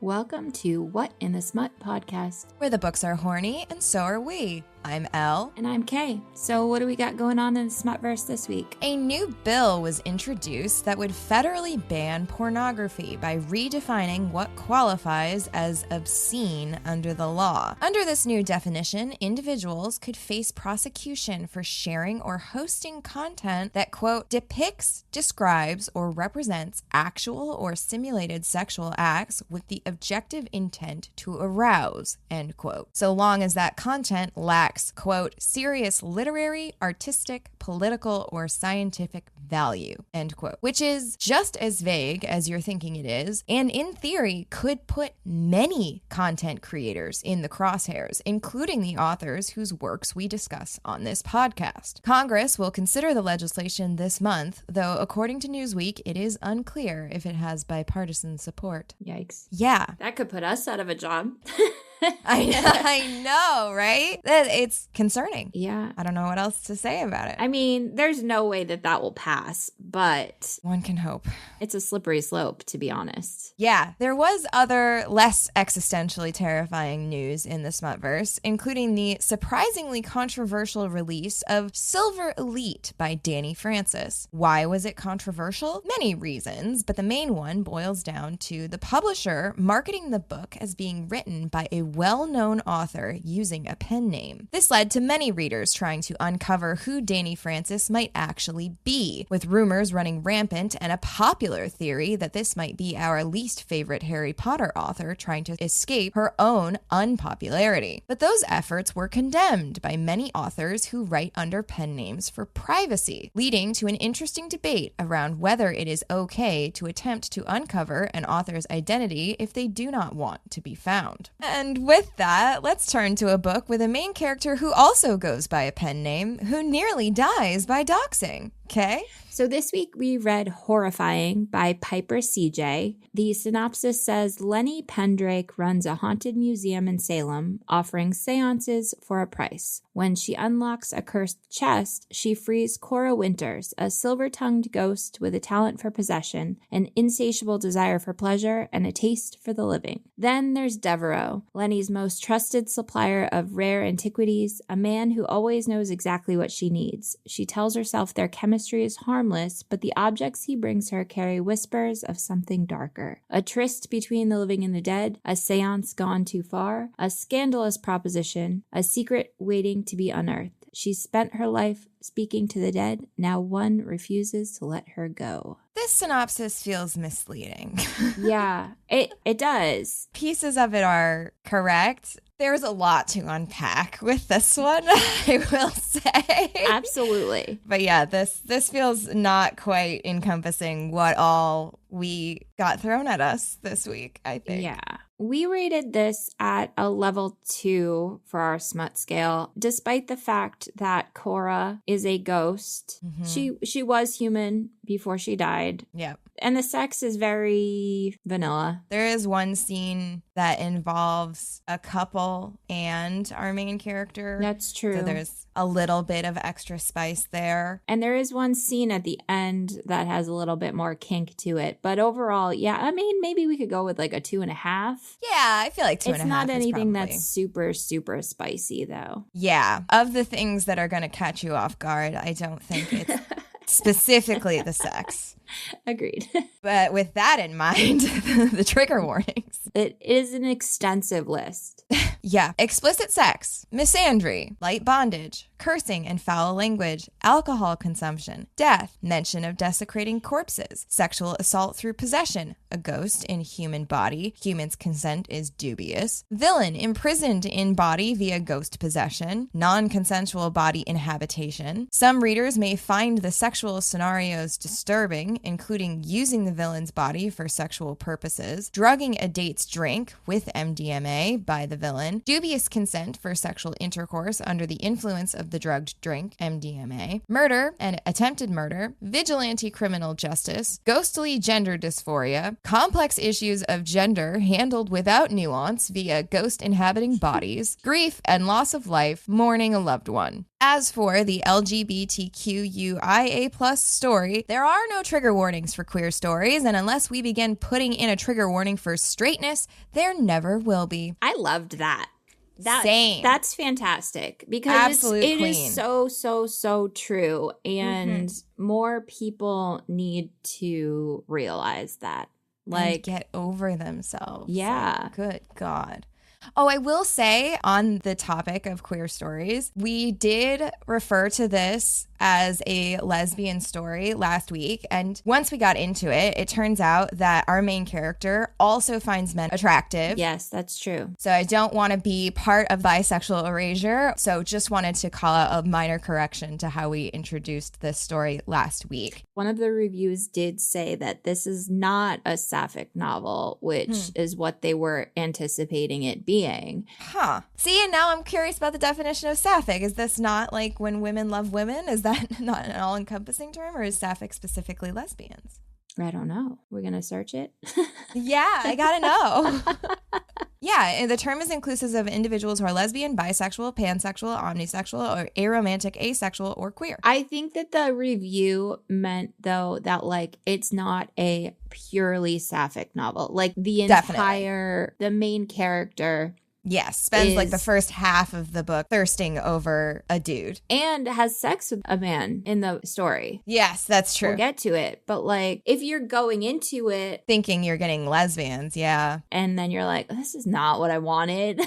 Welcome to What in the Smut podcast, where the books are horny and so are we. I'm Elle. And I'm Kay. So what do we got going on in the Smutverse this week? A new bill was introduced that would federally ban pornography by redefining what qualifies as obscene under the law. Under this new definition, individuals could face prosecution for sharing or hosting content that, quote, depicts, describes, or represents actual or simulated sexual acts with the objective intent to arouse, end quote. So long as that content lacks, quote, serious literary, artistic, political, or scientific value, end quote, which is just as vague as you're thinking it is, and in theory could put many content creators in the crosshairs, including the authors whose works we discuss on this podcast. Congress will consider the legislation this month, though according to Newsweek, it is unclear if it has bipartisan support. Yikes. Yeah. That could put us out of a job. I know, right? It's concerning. Yeah. I don't know what else to say about it. I mean, there's no way that will pass, but one can hope. It's a slippery slope, to be honest. Yeah, there was other less existentially terrifying news in the Smutverse, including the surprisingly controversial release of Silver Elite by Danny Francis. Why was it controversial? Many reasons, but the main one boils down to the publisher marketing the book as being written by a well-known author using a pen name. This led to many readers trying to uncover who Danny Francis might actually be, with rumors running rampant and a popular theory that this might be our least favorite Harry Potter author trying to escape her own unpopularity. But those efforts were condemned by many authors who write under pen names for privacy, leading to an interesting debate around whether it is okay to attempt to uncover an author's identity if they do not want to be found. And with that, let's turn to a book with a main character who also goes by a pen name, who nearly dies by doxing. Okay? So this week we read Whoreiffying by Piper C.J. The synopsis says Lenny Pendrake runs a haunted museum in Salem, offering seances for a price. When she unlocks a cursed chest, she frees Cora Winters, a silver-tongued ghost with a talent for possession, an insatiable desire for pleasure, and a taste for the living. Then there's Devereaux, Lenny's most trusted supplier of rare antiquities, a man who always knows exactly what she needs. She tells herself their chemistry is harmless, but the objects he brings her carry whispers of something darker. A tryst between the living and the dead, a seance gone too far, a scandalous proposition, a secret waiting to be unearthed. She's spent her life speaking to the dead. Now one refuses to let her go. This synopsis feels misleading. Yeah, it does. Pieces of it are correct. There's a lot to unpack with this one, I will say. Absolutely. But yeah, this feels not quite encompassing what all we got thrown at us this week, I think. Yeah. We rated this at a level 2 for our smut scale, despite the fact that Cora is a ghost. Mm-hmm. She was human before she died. Yep. And the sex is very vanilla. There is one scene that involves a couple and our main character. That's true. So there's a little bit of extra spice there. And there is one scene at the end that has a little bit more kink to it. But overall, yeah, I mean, maybe we could go with like a 2.5. Yeah, I feel like 2.5 It's not anything probably... that's super, super spicy, though. Yeah. Of the things that are going to catch you off guard, I don't think it's specifically the sex. Agreed. But with that in mind, the trigger warnings. It is an extensive list. Yeah. Explicit sex, misandry, light bondage, cursing and foul language, alcohol consumption, death, mention of desecrating corpses, sexual assault through possession, a ghost in human body, human's consent is dubious, villain imprisoned in body via ghost possession, non-consensual body inhabitation. Some readers may find the sexual scenarios disturbing, including using the villain's body for sexual purposes, drugging a date's drink with MDMA by the villain, dubious consent for sexual intercourse under the influence of the drugged drink, MDMA, murder and attempted murder, vigilante criminal justice, ghostly gender dysphoria, complex issues of gender handled without nuance via ghost inhabiting bodies, grief and loss of life, mourning a loved one. As for the LGBTQIA plus story, there are no trigger warnings for queer stories, and unless we begin putting in a trigger warning for straightness, there never will be. I loved that. Same. That's fantastic because Absolute it queen. is so true, and more people need to realize that. Like, and get over themselves. Yeah. Like, good God. Oh, I will say on the topic of queer stories, we did refer to this as a lesbian story last week. And once we got into it, it turns out that our main character also finds men attractive. Yes, that's true. So I don't want to be part of bisexual erasure. So just wanted to call out a minor correction to how we introduced this story last week. One of the reviews did say that this is not a sapphic novel, which is what they were anticipating it being. Huh. See, and now I'm curious about the definition of sapphic. Is this not like when women love women? Is that not an all-encompassing term, or is sapphic specifically lesbians? I don't know. We're going to search it? Yeah, I gotta know. Yeah, the term is inclusive of individuals who are lesbian, bisexual, pansexual, omnisexual, or aromantic, asexual, or queer. I think that the review meant, though, that, like, it's not a purely sapphic novel. Like, the the main character... Yes, spends like the first half of the book thirsting over a dude. And has sex with a man in the story. Yes, that's true. We'll get to it. But like, if you're going into it... thinking you're getting lesbians, yeah. And then you're like, this is not what I wanted.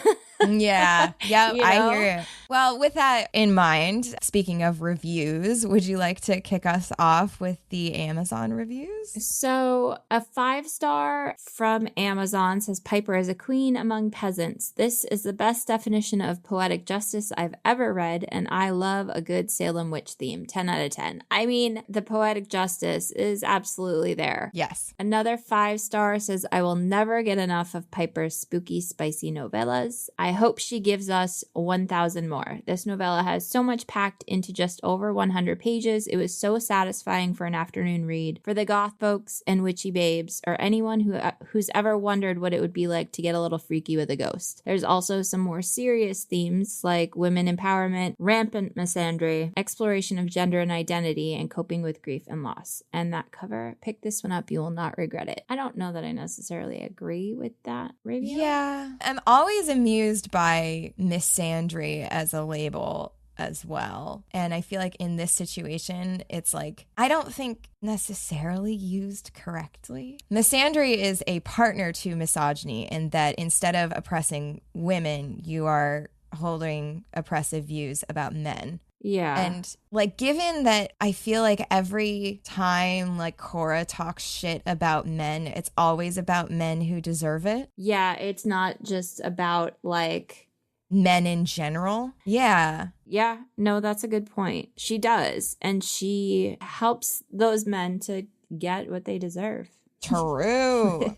Yeah, yeah, You know? I hear you. Well, with that in mind, speaking of reviews, would you like to kick us off with the Amazon reviews? So, a 5-star from Amazon says, Piper is a queen among peasants. This is the best definition of poetic justice I've ever read, and I love a good Salem witch theme. 10 out of 10. I mean, the poetic justice is absolutely there. Yes. Another 5-star says, I will never get enough of Piper's spooky, spicy novellas. I hope she gives us 1,000 more. This novella has so much packed into just over 100 pages. It was so satisfying for an afternoon read. For the goth folks and witchy babes, or anyone who's ever wondered what it would be like to get a little freaky with a ghost. There's also some more serious themes like women empowerment, rampant misandry, exploration of gender and identity, and coping with grief and loss. And that cover, pick this one up. You will not regret it. I don't know that I necessarily agree with that review. Yeah. I'm always amused by misandry as a label as well. And I feel like in this situation, it's like, I don't think necessarily used correctly. Misandry is a partner to misogyny in that instead of oppressing women, you are holding oppressive views about men. Yeah. And like, given that I feel like every time like Cora talks shit about men, it's always about men who deserve it. Yeah, it's not just about like men in general. Yeah. Yeah, no, that's a good point. She does. And she helps those men to get what they deserve. True.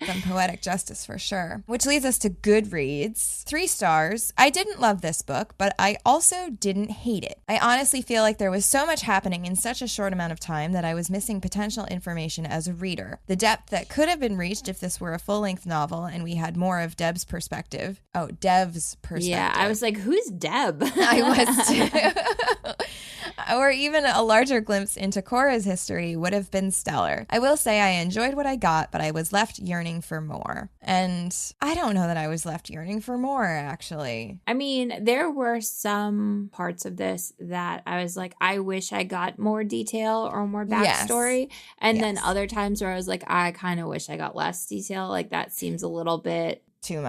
Some poetic justice for sure. Which leads us to Goodreads. 3 stars. I didn't love this book, but I also didn't hate it. I honestly feel like there was so much happening in such a short amount of time that I was missing potential information as a reader. The depth that could have been reached if this were a full-length novel and we had more of Dev's perspective. Oh, Dev's perspective. Yeah, I was like, who's Deb? I was too. Or even a larger glimpse into Cora's history would have been stellar. I will say I enjoyed what I got, but I was left yearning for more. And I don't know that I was left yearning for more, actually. I mean, there were some parts of this that I was like, I wish I got more detail or more backstory. Yes. And then other times where I was like, I kind of wish I got less detail. Like, that seems a little bit too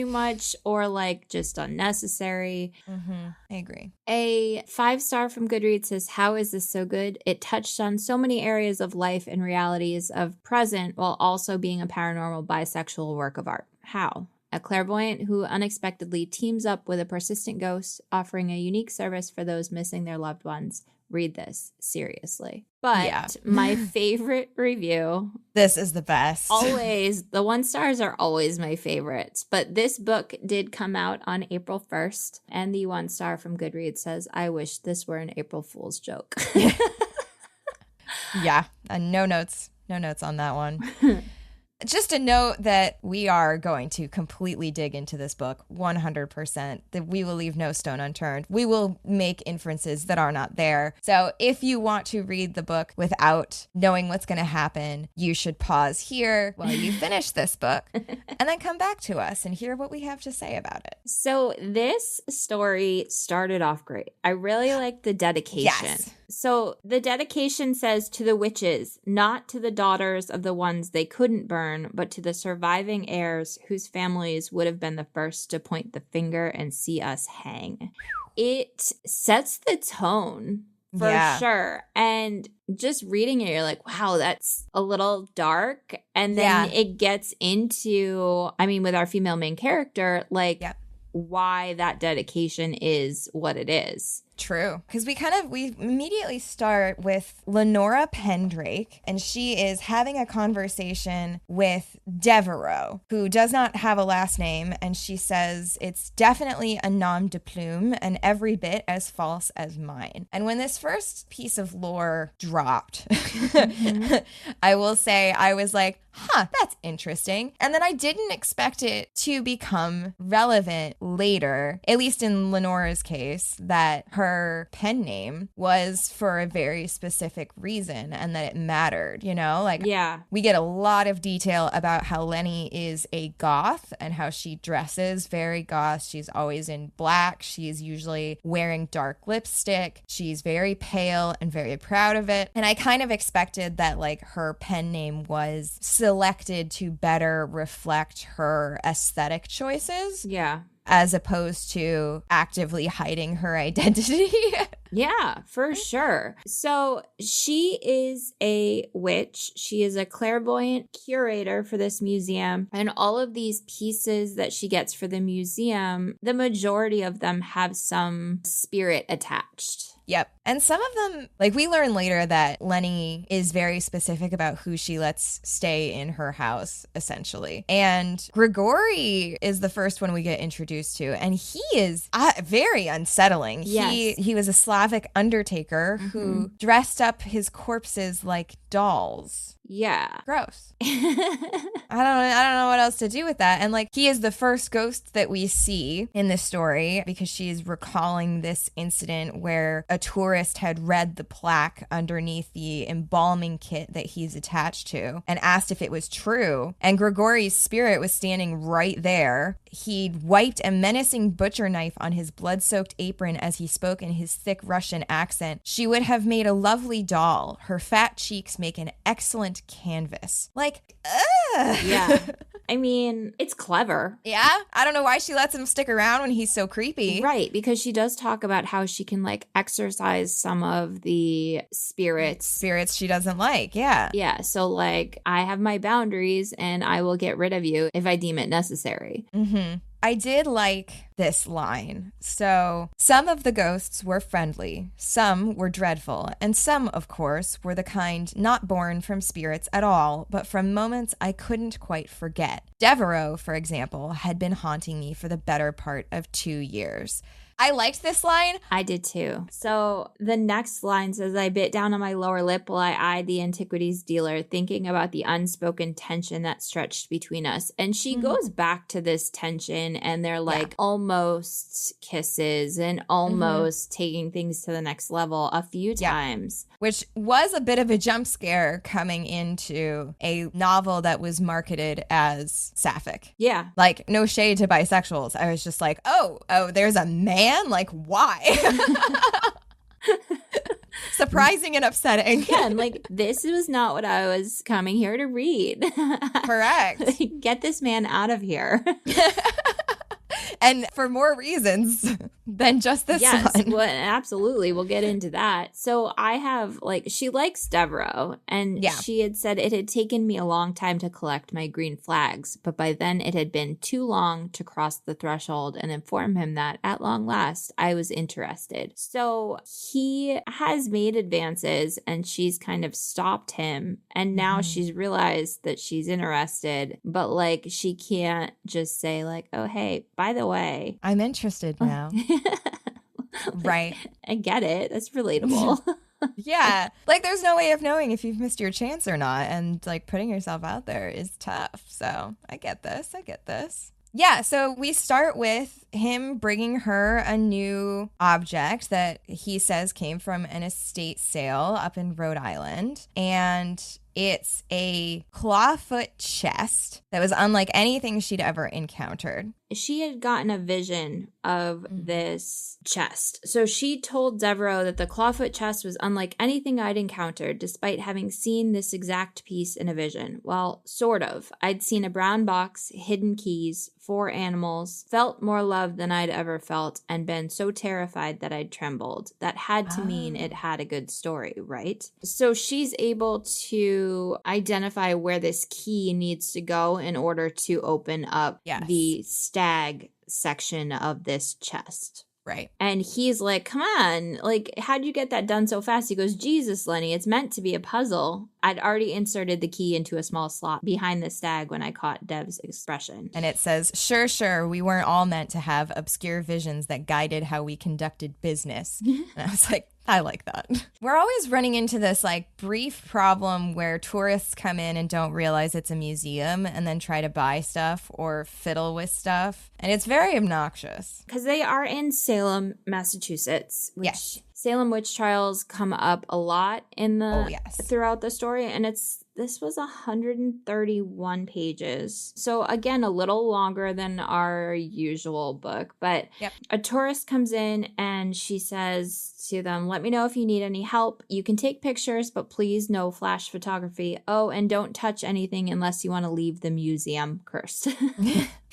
much or like just unnecessary. I agree. A 5-star from Goodreads says, how is this so good? It touched on so many areas of life and realities of present while also being a paranormal bisexual work of art. How? A clairvoyant who unexpectedly teams up with a persistent ghost, offering a unique service for those missing their loved ones. Read this seriously. But my favorite review. This is the best. Always. The 1 stars are always my favorites. But this book did come out on April 1st. And the 1 star from Goodreads says, I wish this were an April Fool's joke. Yeah. No notes. No notes on that one. Just a note that we are going to completely dig into this book 100%, that we will leave no stone unturned. We will make inferences that are not there. So if you want to read the book without knowing what's going to happen, you should pause here while you finish this book and then come back to us and hear what we have to say about it. So this story started off great. I really liked the dedication. Yes. So the dedication says, to the witches, not to the daughters of the ones they couldn't burn, but to the surviving heirs whose families would have been the first to point the finger and see us hang. It sets the tone for sure. And just reading it, you're like, wow, that's a little dark. And then it gets into, I mean, with our female main character, like why that dedication is what it is. True. Because we immediately start with Lenora Pendrake, and she is having a conversation with Devereaux, who does not have a last name, and she says it's definitely a nom de plume and every bit as false as mine. And when this first piece of lore dropped, I will say I was like, that's interesting. And then I didn't expect it to become relevant later, at least in Lenora's case, that her pen name was for a very specific reason and that it mattered, you know? Like, we get a lot of detail about how Lenny is a goth and how she dresses very goth. She's always in black. She's usually wearing dark lipstick. She's very pale and very proud of it. And I kind of expected that, like, her pen name was selected to better reflect her aesthetic choices. Yeah. As opposed to actively hiding her identity. Yeah, for sure. So she is a witch. She is a clairvoyant curator for this museum. And all of these pieces that she gets for the museum, the majority of them have some spirit attached. Yep. And some of them, like, we learn later that Lenny is very specific about who she lets stay in her house, essentially. And Grigori is the first one we get introduced to, and he is very unsettling. Yes. He was a Slavic undertaker who dressed up his corpses like dolls. Yeah. Gross. I don't know what else to do with that. And, like, he is the first ghost that we see in this story because she's recalling this incident where a tourist had read the plaque underneath the embalming kit that he's attached to and asked if it was true. And Grigori's spirit was standing right there. He'd wiped a menacing butcher knife on his blood-soaked apron as he spoke in his thick Russian accent. She would have made a lovely doll. Her fat cheeks make an excellent canvas. Like, ugh. Yeah. I mean, it's clever. Yeah? I don't know why she lets him stick around when he's so creepy. Right, because she does talk about how she can, like, exorcise some of the spirits. Spirits she doesn't like, yeah. Yeah, so, like, I have my boundaries and I will get rid of you if I deem it necessary. I did like this line. So, some of the ghosts were friendly, some were dreadful, and some, of course, were the kind not born from spirits at all, but from moments I couldn't quite forget. Devereaux, for example, had been haunting me for the better part of 2 years. I liked this line. I did too. So the next line says, I bit down on my lower lip while I eyed the antiquities dealer, thinking about the unspoken tension that stretched between us. And she goes back to this tension and they're like almost kisses and almost taking things to the next level a few times. Which was a bit of a jump scare coming into a novel that was marketed as sapphic. Yeah. Like, no shade to bisexuals. I was just like, oh, there's a man? Like, why? Surprising and upsetting. Yeah, and like, this was not what I was coming here to read. Correct. Like, get this man out of here. And for more reasons than just this one. Well, absolutely. We'll get into that. So I have, like, she likes Devereaux, and she had said it had taken me a long time to collect my green flags, but by then it had been too long to cross the threshold and inform him that, at long last, I was interested. So he has made advances, and she's kind of stopped him, and now she's realized that she's interested, but, like, she can't just say, like, oh, hey, by the way, I'm interested now. Right. I get it. That's relatable. Yeah. Like, there's no way of knowing if you've missed your chance or not. And, like, putting yourself out there is tough. So I get this. Yeah, so we start with him bringing her a new object that he says came from an estate sale up in Rhode Island. And it's a clawfoot chest that was unlike anything she'd ever encountered. She had gotten a vision of this chest. So she told Devereaux that the clawfoot chest was unlike anything I'd encountered, despite having seen this exact piece in a vision. Well, sort of. I'd seen a brown box, hidden keys, 4 animals, felt more love than I'd ever felt, and been so terrified that I'd trembled. That had to mean it had a good story, right? So she's able to identify where this key needs to go in order to open up the stag section of this chest. Right. And he's like, come on, like, how'd you get that done so fast? He goes, Jesus, Lenny, it's meant to be a puzzle. I'd already inserted the key into a small slot behind the stag when I caught Dev's expression. And it says, sure, we weren't all meant to have obscure visions that guided how we conducted business. And I was like, I like that. We're always running into this like brief problem where tourists come in and don't realize it's a museum and then try to buy stuff or fiddle with stuff. And it's very obnoxious. Because they are in Salem, Massachusetts. Which Salem witch trials come up a lot in the throughout the story. And this was 131 pages. So again, a little longer than our usual book. But a tourist comes in and she says to them, let me know if you need any help. You can take pictures, but please no flash photography. Oh, and don't touch anything unless you want to leave the museum cursed.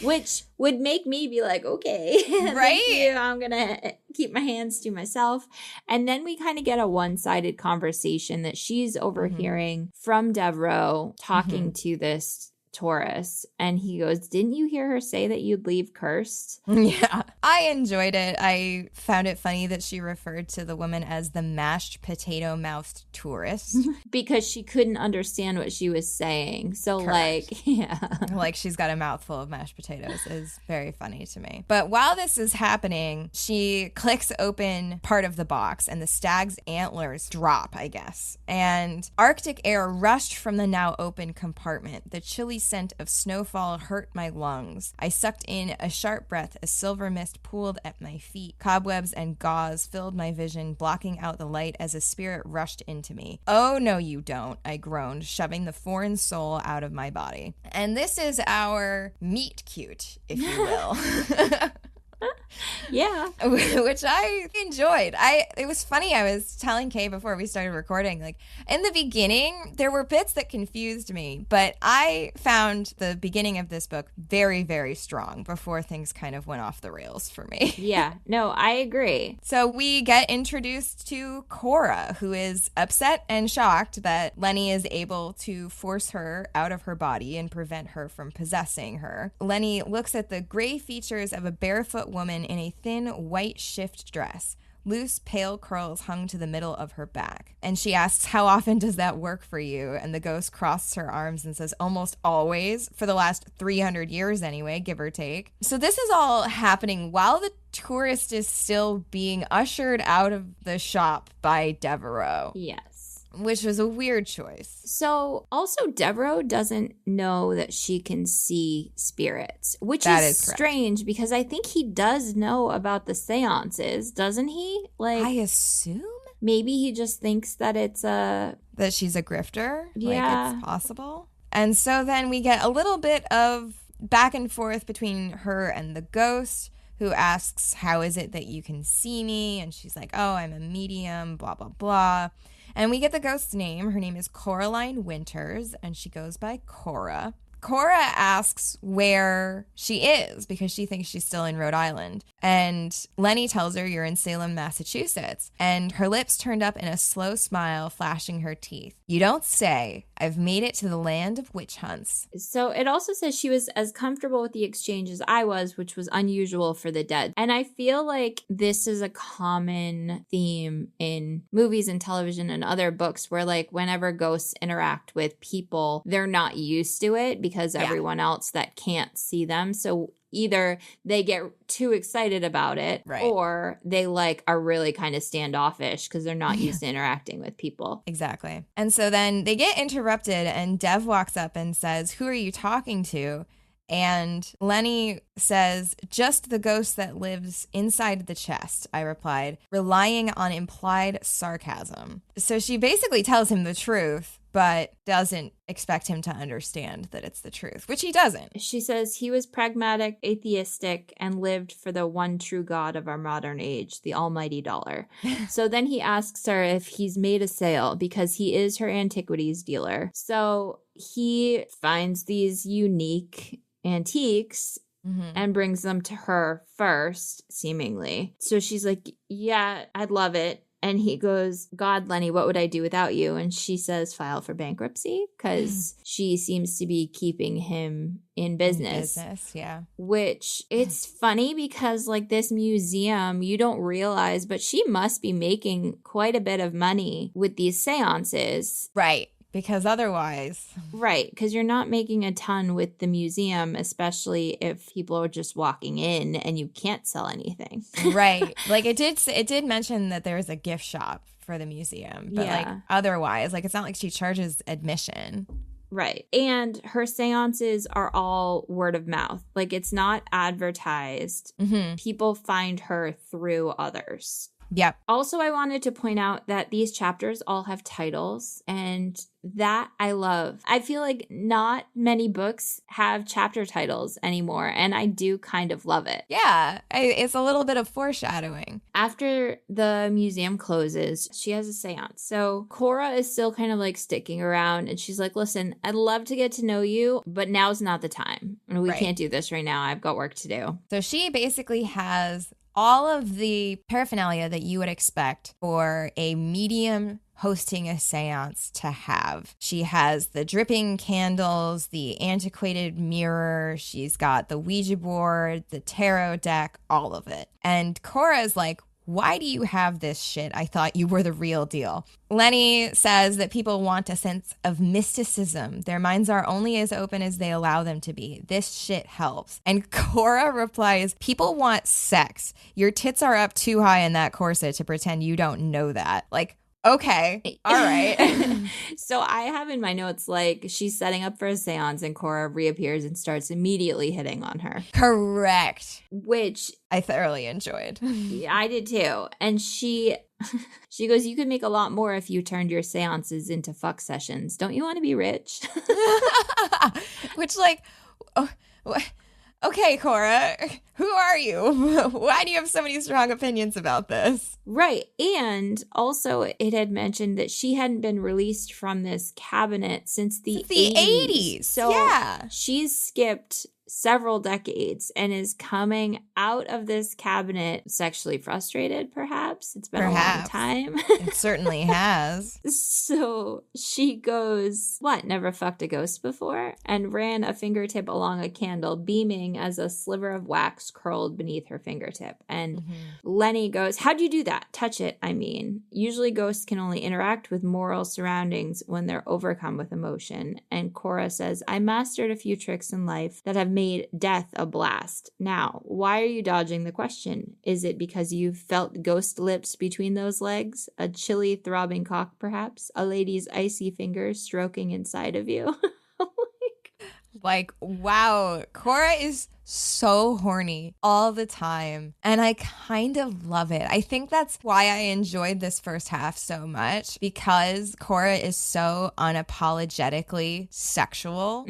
Which would make me be like, okay, right? Thank you. I'm going to keep my hands to myself. And then we kind of get a one-sided conversation that she's overhearing from Devereaux talking to this tourist. And he goes, didn't you hear her say that you'd leave cursed? Yeah. I enjoyed it. I found it funny that she referred to the woman as the mashed potato-mouthed tourist. Because she couldn't understand what she was saying. So Correct. like she's got a mouthful of mashed potatoes is very funny to me. But while this is happening, she clicks open part of the box and the stag's antlers drop, I guess. And Arctic air rushed from the now open compartment. The chilly scent of snowfall hurt my lungs. I sucked in a sharp breath as silver mist pooled at my feet. Cobwebs and gauze filled my vision, blocking out the light as a spirit rushed into me. Oh, no, you don't, I groaned, shoving the foreign soul out of my body. And this is our meet cute, if you will. Yeah. Which I enjoyed. It was funny. I was telling Kay before we started recording, like, in the beginning, there were bits that confused me, but I found the beginning of this book very, very strong before things kind of went off the rails for me. Yeah. No, I agree. So we get introduced to Cora, who is upset and shocked that Lenny is able to force her out of her body and prevent her from possessing her. Lenny looks at the gray features of a barefoot woman in a thin white shift dress. Loose, pale curls hung to the middle of her back. And she asks, how often does that work for you? And the ghost crosses her arms and says, almost always, for the last 300 years anyway, give or take. So this is all happening while the tourist is still being ushered out of the shop by Devereaux. Yes. Which was a weird choice. So, also, Devereaux doesn't know that she can see spirits, which is strange because I think he does know about the seances, doesn't he? Like, I assume? Maybe he just thinks that it's a... That she's a grifter? Yeah. Like, it's possible? And so then we get a little bit of back and forth between her and the ghost, who asks, how is it that you can see me? And she's like, oh, I'm a medium, blah, blah, blah. And we get the ghost's name. Her name is Coraline Winters, and she goes by Cora. Cora asks where she is because she thinks she's still in Rhode Island. And Lenny tells her you're in Salem, Massachusetts. And her lips turned up in a slow smile, flashing her teeth. You don't say. I've made it to the land of witch hunts. So it also says she was as comfortable with the exchange as I was, which was unusual for the dead. And I feel like this is a common theme in movies and television and other books where, like, whenever ghosts interact with people, they're not used to it because everyone else that can't see them. So either they get too excited about it, right, or they like are really kind of standoffish because they're not used to interacting with people. Exactly. And so then they get interrupted and Dev walks up and says, "Who are you talking to?" And Lenny says, "Just the ghost that lives inside the chest," I replied, relying on implied sarcasm. So she basically tells him the truth, but doesn't expect him to understand that it's the truth, which he doesn't. She says he was pragmatic, atheistic, and lived for the one true God of our modern age, the almighty dollar. So then he asks her if he's made a sale because he is her antiquities dealer. So he finds these unique antiques and brings them to her first, seemingly. So she's like, yeah, I'd love it. And he goes, "God, Lenny, what would I do without you?" And she says, "File for bankruptcy," because she seems to be keeping him in business. Yeah. Which, it's funny because like this museum, you don't realize, but she must be making quite a bit of money with these seances. Right. Because otherwise... Right, because you're not making a ton with the museum, especially if people are just walking in and you can't sell anything. Right. Like it did mention that there is a gift shop for the museum, but like otherwise, like it's not like she charges admission. Right. And her seances are all word of mouth. Like it's not advertised. People find her through others. Yep. Also, I wanted to point out that these chapters all have titles, and that I love. I feel like not many books have chapter titles anymore, and I do kind of love it. Yeah, it's a little bit of foreshadowing. After the museum closes, she has a seance. So Cora is still kind of like sticking around, and she's like, "Listen, I'd love to get to know you, but now's not the time. And we can't do this right now. I've got work to do." So she basically has all of the paraphernalia that you would expect for a medium hosting a seance to have. She has the dripping candles, the antiquated mirror, she's got the Ouija board, the tarot deck, all of it. And Cora is like, "Why do you have this shit? I thought you were the real deal." Lenny says that people want a sense of mysticism. Their minds are only as open as they allow them to be. This shit helps. And Cora replies, "People want sex. Your tits are up too high in that corset to pretend you don't know that." Like, okay, all right. So I have in my notes, like, she's setting up for a seance and Cora reappears and starts immediately hitting on her. Correct. Which I thoroughly enjoyed. I did too. And she goes, "You could make a lot more if you turned your seances into fuck sessions. Don't you want to be rich?" Which, like, okay, Cora, who are you? Why do you have so many strong opinions about this? Right. And also it had mentioned that she hadn't been released from this cabinet since the 80s. So she's skipped several decades and is coming out of this cabinet sexually frustrated, perhaps. It's been a long time. It certainly has. So she goes, "What, never fucked a ghost before?" and ran a fingertip along a candle, beaming as a sliver of wax curled beneath her fingertip. And Lenny goes, "How'd you do that? Touch it, I mean. Usually ghosts can only interact with moral surroundings when they're overcome with emotion." And Cora says, "I mastered a few tricks in life that have made death a blast. Now, why are you dodging the question? Is it because you felt ghost lips between those legs? A chilly, throbbing cock, perhaps? A lady's icy fingers stroking inside of you?" Like, wow, Cora is so horny all the time, and I kind of love it. I think that's why I enjoyed this first half so much, because Cora is so unapologetically sexual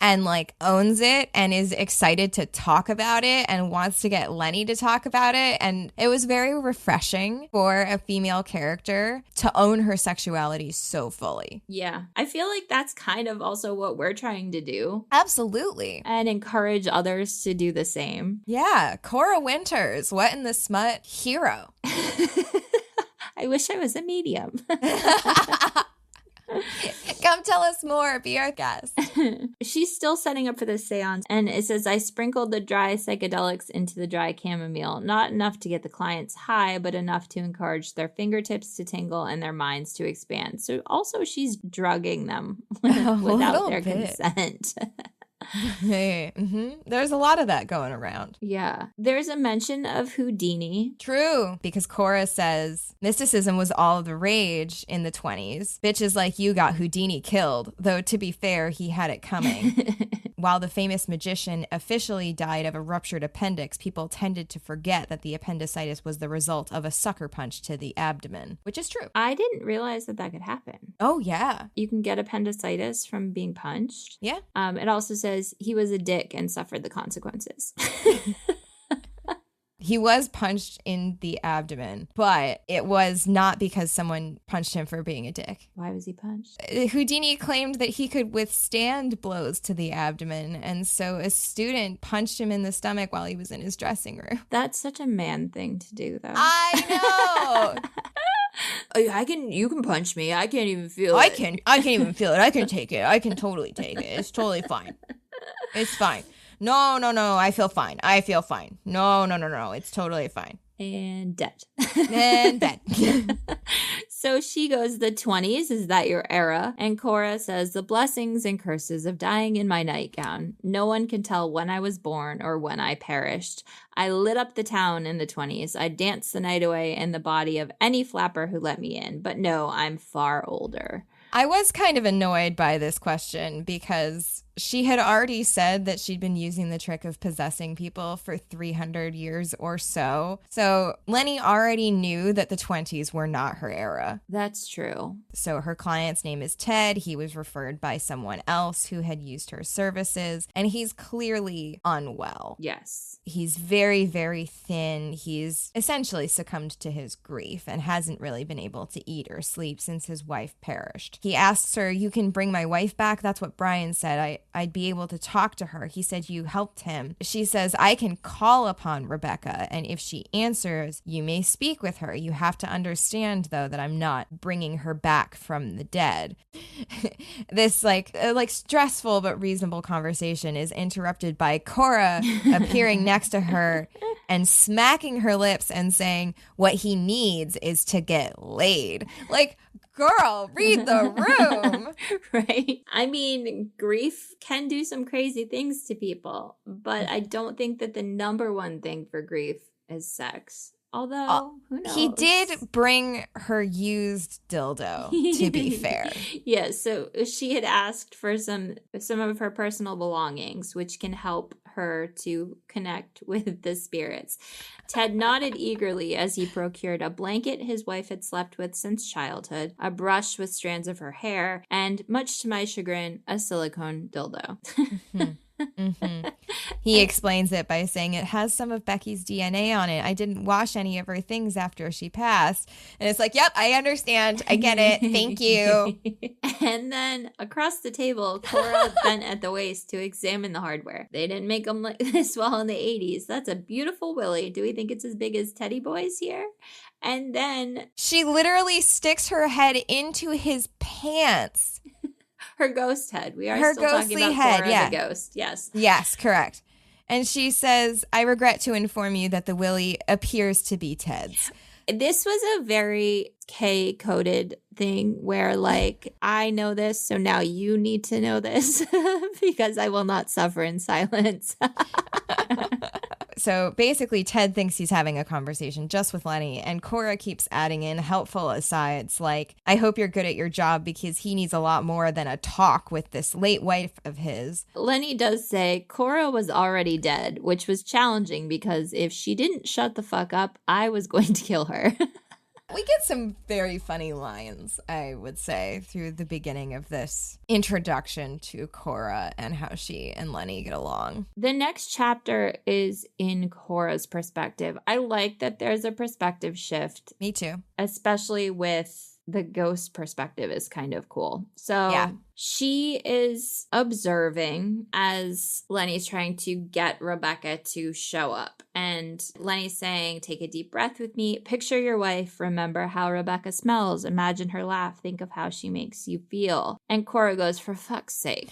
and like owns it and is excited to talk about it and wants to get Lenny to talk about it. And it was very refreshing for a female character to own her sexuality so fully. Yeah, I feel like that's kind of also what we're trying to do. Absolutely. And encourage others to do the same. Yeah, Cora Winters, what in the smut hero. I wish I was a medium. Come tell us more. Be our guest. She's still setting up for the seance, and it says, "I sprinkled the dry psychedelics into the dry chamomile. Not enough to get the clients high, but enough to encourage their fingertips to tingle and their minds to expand." So also she's drugging them without their consent. There's a lot of that going around. Yeah. There's a mention of Houdini. True, because Cora says mysticism was all the rage in the 20s. Bitches like you got Houdini killed, though to be fair, he had it coming. While the famous magician officially died of a ruptured appendix, people tended to forget that the appendicitis was the result of a sucker punch to the abdomen, which is true. I didn't realize that could happen. Oh, yeah. You can get appendicitis from being punched. Yeah. It also says he was a dick and suffered the consequences. He was punched in the abdomen, but it was not because someone punched him for being a dick. Why was he punched? Houdini claimed that he could withstand blows to the abdomen, and so a student punched him in the stomach while he was in his dressing room. That's such a man thing to do, though. I know. You can punch me. I can't even feel it. I can't even feel it. I can take it. I can totally take it. It's totally fine. It's fine. No, I feel fine. No, it's totally fine. And dead. And dead. So she goes, the 20s, is that your era? And Cora says, the blessings and curses of dying in my nightgown. No one can tell when I was born or when I perished. I lit up the town in the 20s. I danced the night away in the body of any flapper who let me in. But no, I'm far older. I was kind of annoyed by this question because she had already said that she'd been using the trick of possessing people for 300 years or so. So Lenny already knew that the 20s were not her era. That's true. So her client's name is Ted. He was referred by someone else who had used her services, and he's clearly unwell. Yes. He's very, very thin. He's essentially succumbed to his grief and hasn't really been able to eat or sleep since his wife perished. He asks her, you can bring my wife back? That's what Brian said. I'd be able to talk to her. He said you helped him. She says, I can call upon Rebecca, and if she answers, you may speak with her. You have to understand, though, that I'm not bringing her back from the dead. This like stressful but reasonable conversation is interrupted by Cora appearing next to her and smacking her lips and saying what he needs is to get laid. Like, girl, read the room. Right. I mean, grief can do some crazy things to people, but I don't think that the number one thing for grief is sex. Although, who knows? He did bring her used dildo, to be fair. Yeah, so she had asked for some of her personal belongings, which can help her to connect with the spirits. Ted nodded eagerly as he procured a blanket his wife had slept with since childhood, a brush with strands of her hair, and, much to my chagrin, a silicone dildo. He explains it by saying it has some of Becky's DNA on it. I didn't wash any of her things after she passed. And it's like, yep, I understand. I get it. Thank you. And then across the table, Cora bent at the waist to examine the hardware. They didn't make them like this well in the 80s. That's a beautiful willy. Do we think it's as big as Teddy Boy's here? And then she literally sticks her head into his pants. Her ghost head. We are her still talking about head, Cora yeah. the ghost. Yes. Yes, correct. And she says, I regret to inform you that the willy appears to be Ted's. This was a very K-coded thing where, like, I know this, so now you need to know this because I will not suffer in silence. So basically, Ted thinks he's having a conversation just with Lenny, and Cora keeps adding in helpful asides like, I hope you're good at your job because he needs a lot more than a talk with this late wife of his. Lenny does say Cora was already dead, which was challenging because if she didn't shut the fuck up, I was going to kill her. We get some very funny lines, I would say, through the beginning of this introduction to Cora and how she and Lenny get along. The next chapter is in Cora's perspective. I like that there's a perspective shift. Me too. Especially with the ghost perspective is kind of cool. So yeah. She is observing as Lenny's trying to get Rebecca to show up. And Lenny's saying, take a deep breath with me. Picture your wife. Remember how Rebecca smells. Imagine her laugh. Think of how she makes you feel. And Cora goes, for fuck's sake.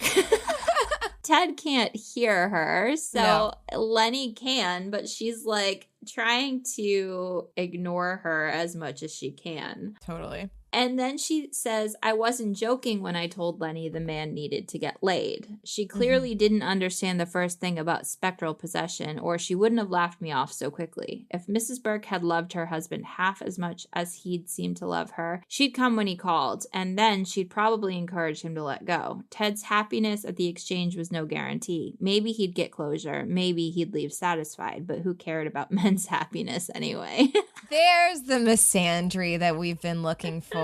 Ted can't hear her, so no. Lenny can, but she's like trying to ignore her as much as she can. Totally. And then she says, I wasn't joking when I told Lenny the man needed to get laid. She clearly didn't understand the first thing about spectral possession, or she wouldn't have laughed me off so quickly. If Mrs. Burke had loved her husband half as much as he'd seemed to love her, she'd come when he called, and then she'd probably encourage him to let go. Ted's happiness at the exchange was no guarantee. Maybe he'd get closure. Maybe he'd leave satisfied, but who cared about men's happiness anyway? There's the misandry that we've been looking for.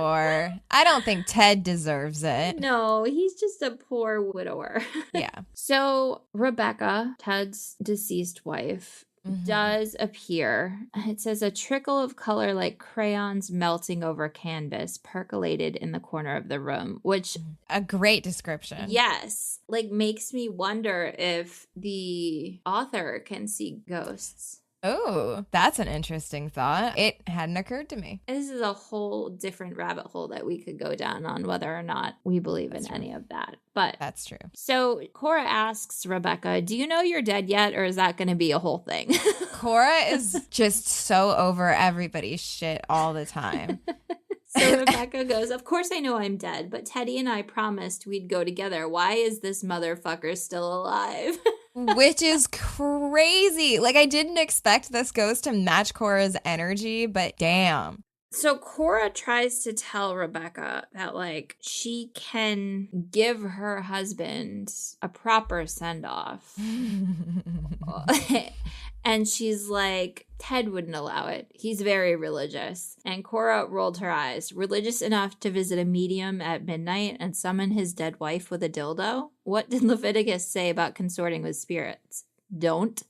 I don't think Ted deserves it. No, he's just a poor widower. Yeah. So Rebecca, Ted's deceased wife, does appear. It says a trickle of color like crayons melting over canvas percolated in the corner of the room, which... A great description. Yes. Like makes me wonder if the author can see ghosts. Oh, that's an interesting thought. It hadn't occurred to me. This is a whole different rabbit hole that we could go down on whether or not we believe in any of that. But that's true. So Cora asks Rebecca, do you know you're dead yet, or is that going to be a whole thing? Cora is just so over everybody's shit all the time. So Rebecca goes, of course I know I'm dead, but Teddy and I promised we'd go together. Why is this motherfucker still alive? Which is crazy. Like, I didn't expect this ghost to match Cora's energy, but damn. So Cora tries to tell Rebecca that, like, she can give her husband a proper send-off. And she's like, Ted wouldn't allow it. He's very religious. And Cora rolled her eyes. Religious enough to visit a medium at midnight and summon his dead wife with a dildo? What did Leviticus say about consorting with spirits? Don't.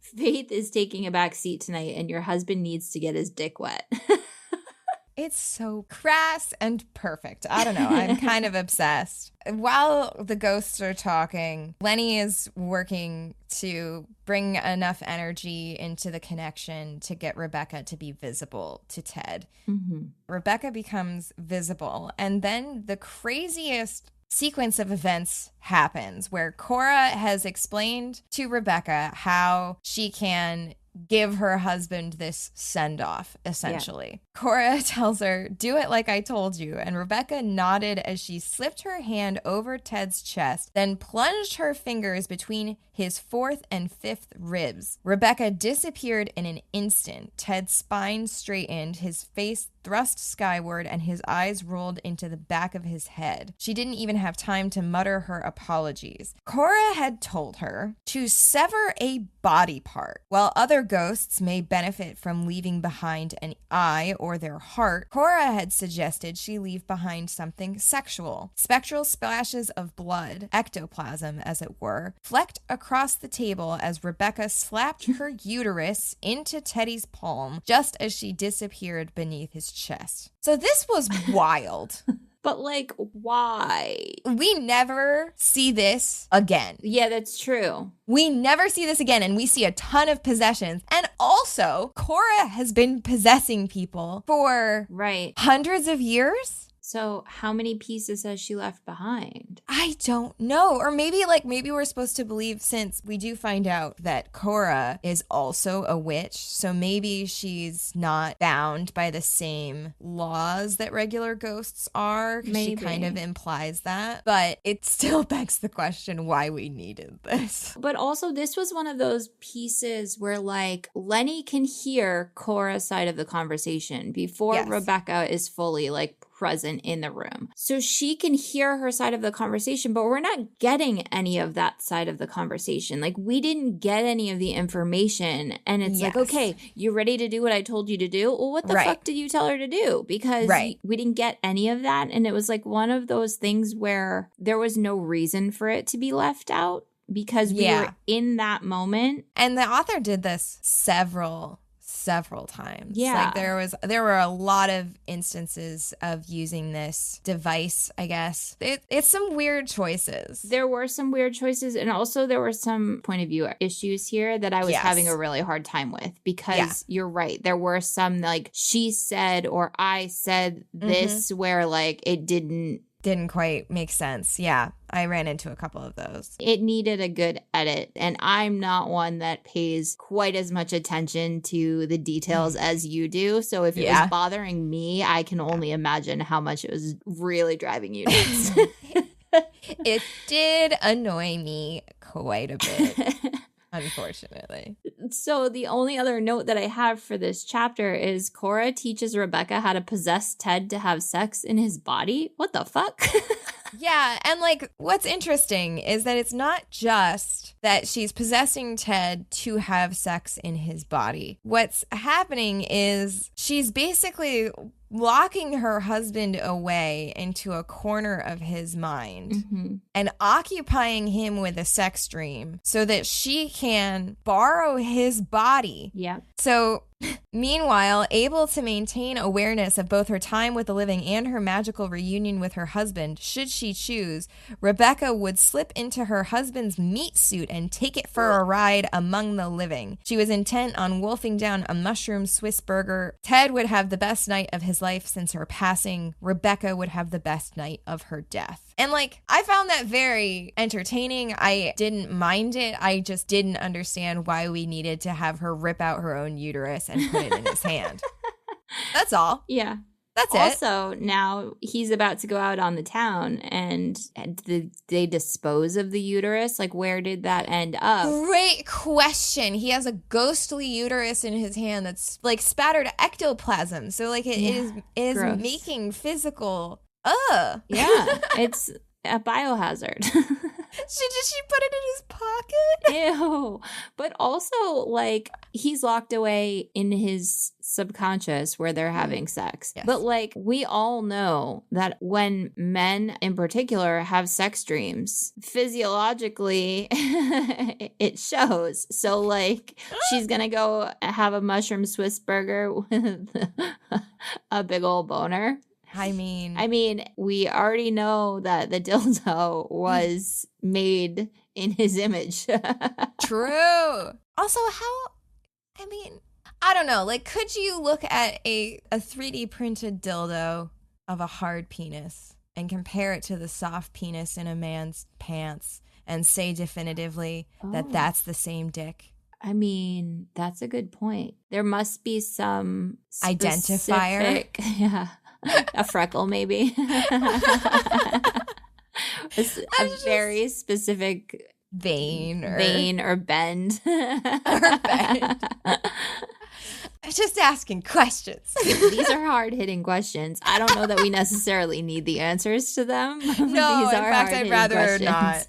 Faith is taking a back seat tonight, and your husband needs to get his dick wet. It's so crass and perfect. I don't know. I'm kind of obsessed. While the ghosts are talking, Lenny is working to bring enough energy into the connection to get Rebecca to be visible to Ted. Rebecca becomes visible, and then the craziest sequence of events happens where Cora has explained to Rebecca how she can give her husband this send-off, essentially. Yeah. Cora tells her, do it like I told you, and Rebecca nodded as she slipped her hand over Ted's chest, then plunged her fingers between his fourth and fifth ribs. Rebecca disappeared in an instant. Ted's spine straightened, his face thrust skyward, and his eyes rolled into the back of his head. She didn't even have time to mutter her apologies. Cora had told her to sever a body part. While other ghosts may benefit from leaving behind an eye or their heart, Cora had suggested she leave behind something sexual. Spectral splashes of blood, ectoplasm as it were, flecked across the table as Rebecca slapped her uterus into Teddy's palm just as she disappeared beneath his chest. So this was wild. But, like, why? We never see this again. Yeah, that's true. We never see this again, and we see a ton of possessions. And also, Cora has been possessing people for hundreds of years. So how many pieces has she left behind? I don't know. Or maybe we're supposed to believe, since we do find out that Cora is also a witch, so maybe she's not bound by the same laws that regular ghosts are. She kind of implies that. But it still begs the question why we needed this. But also, this was one of those pieces where, like, Lenny can hear Cora's side of the conversation before Rebecca is fully, like, present in the room. So she can hear her side of the conversation, but we're not getting any of that side of the conversation. Like, we didn't get any of the information. And it's like, okay, you ready to do what I told you to do? Well, what the fuck did you tell her to do? Because we didn't get any of that. And it was like one of those things where there was no reason for it to be left out because we were in that moment. And the author did this several times. Yeah. Like there were a lot of instances of using this device, I guess. It's some weird choices. There were some weird choices, and also there were some point of view issues here that I was having a really hard time with, because you're right. There were some, like, she said or I said this where, like, it didn't didn't quite make sense. Yeah, I ran into a couple of those. It needed a good edit, and I'm not one that pays quite as much attention to the details as you do. So if it was bothering me, I can only imagine how much it was really driving you nuts. It did annoy me quite a bit. Unfortunately. So the only other note that I have for this chapter is Cora teaches Rebecca how to possess Ted to have sex in his body. What the fuck? Yeah, and like what's interesting is that it's not just that she's possessing Ted to have sex in his body. What's happening is she's basically locking her husband away into a corner of his mind and occupying him with a sex dream so that she can borrow his body. Yeah. So meanwhile, able to maintain awareness of both her time with the living and her magical reunion with her husband, should she choose, Rebecca would slip into her husband's meat suit and take it for a ride among the living. She was intent on wolfing down a mushroom Swiss burger. Ted would have the best night of his life since her passing. Rebecca would have the best night of her death. And like, I found that very entertaining. I didn't mind it. I just didn't understand why we needed to have her rip out her own uterus and put it in his hand. That's all. Yeah. That's it. Also, now he's about to go out on the town, and did they dispose of the uterus? Like, where did that end up? Great question. He has a ghostly uterus in his hand that's like spattered ectoplasm. So like it is making physical. Yeah, it's a biohazard. Did she put it in his pocket? Ew. But also, like, he's locked away in his subconscious where they're having sex. Yes. But, like, we all know that when men in particular have sex dreams, physiologically, it shows. So, like, she's going to go have a mushroom Swiss burger with a big old boner. I mean, we already know that the dildo was made in his image. True. Also, I don't know. Like, could you look at a 3D printed dildo of a hard penis and compare it to the soft penis in a man's pants and say definitively that that's the same dick? I mean, that's a good point. There must be some identifier. Yeah. A freckle, maybe. a very specific vein or bend. Just asking questions. These are hard-hitting questions. I don't know that we necessarily need the answers to them. No, These in fact, I'd rather not.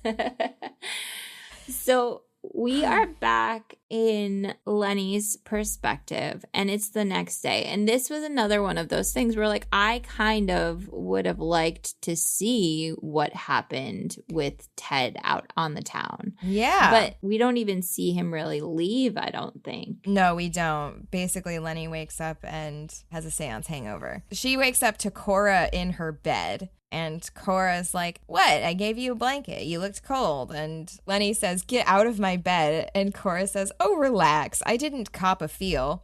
So we are back in Lenny's perspective, and it's the next day. And this was another one of those things where, like, I kind of would have liked to see what happened with Ted out on the town. Yeah. But we don't even see him really leave, I don't think. No, we don't. Basically, Lenny wakes up and has a seance hangover. She wakes up to Cora in her bed. And Cora's like, what? I gave you a blanket. You looked cold. And Lenny says, get out of my bed. And Cora says, oh, relax. I didn't cop a feel.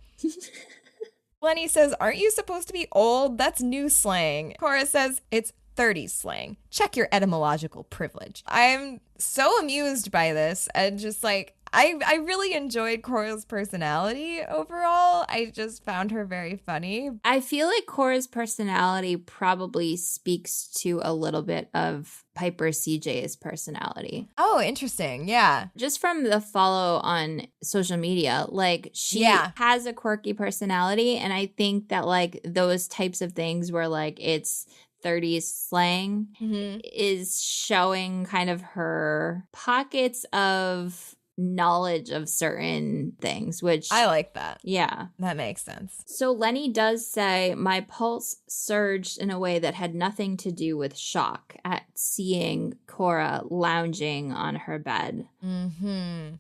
Lenny says, aren't you supposed to be old? That's new slang. Cora says, it's 30s slang. Check your etymological privilege. I'm so amused by this and just like, I really enjoyed Cora's personality overall. I just found her very funny. I feel like Cora's personality probably speaks to a little bit of Piper CJ's personality. Oh, interesting. Yeah. Just from the follow on social media, like she has a quirky personality. And I think that like those types of things where like it's 30s slang is showing kind of her pockets of knowledge of certain things, which I like that. Yeah. That makes sense. So Lenny does say, my pulse surged in a way that had nothing to do with shock at seeing Cora lounging on her bed.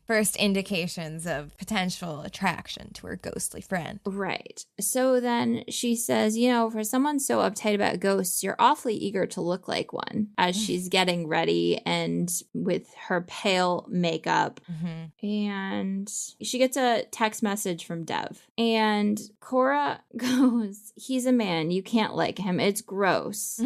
First indications of potential attraction to her ghostly friend. Right. So then she says, you know, for someone so uptight about ghosts, you're awfully eager to look like one, as she's getting ready and with her pale makeup. And she gets a text message from Dev. And Cora goes, he's a man. You can't like him. It's gross.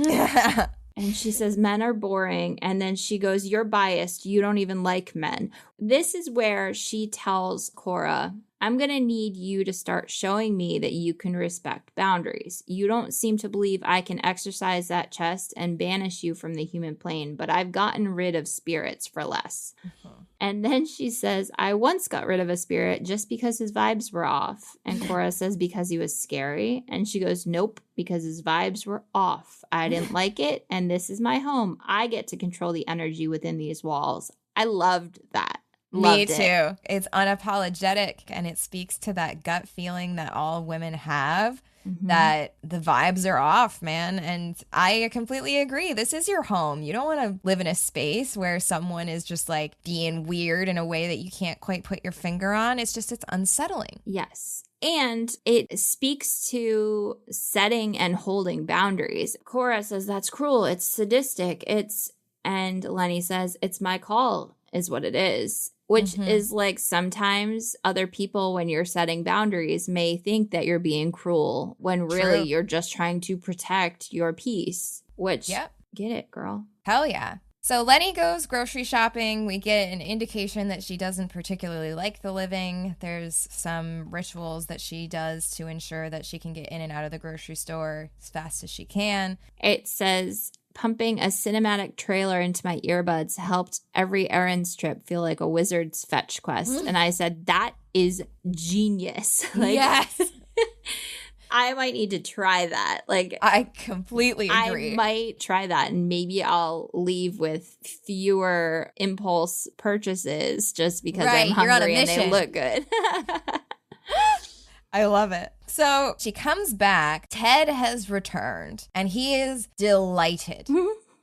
And she says, men are boring. And then she goes, you're biased. You don't even like men. This is where she tells Cora, I'm going to need you to start showing me that you can respect boundaries. You don't seem to believe I can exercise that chest and banish you from the human plane, but I've gotten rid of spirits for less. And then she says, I once got rid of a spirit just because his vibes were off. And Cora says, because he was scary. And she goes, nope, because his vibes were off. I didn't like it, and this is my home. I get to control the energy within these walls. I loved that. Me too. It's unapologetic, and it speaks to that gut feeling that all women have, that the vibes are off, man. And I completely agree. This is your home. You don't want to live in a space where someone is just like being weird in a way that you can't quite put your finger on. It's unsettling. Yes. And it speaks to setting and holding boundaries. Cora says, that's cruel. It's sadistic. And Lenny says, it's my call is what it is. Which is like sometimes other people, when you're setting boundaries, may think that you're being cruel when really you're just trying to protect your peace. Which, get it, girl. Hell yeah. So Lenny goes grocery shopping. We get an indication that she doesn't particularly like the living. There's some rituals that she does to ensure that she can get in and out of the grocery store as fast as she can. It says, pumping a cinematic trailer into my earbuds helped every errands trip feel like a wizard's fetch quest. And I said, that is genius. Yes. I might need to try that. I completely agree. I might try that, and maybe I'll leave with fewer impulse purchases just because I'm hungry and they look good. I love it. So she comes back. Ted has returned, and he is delighted.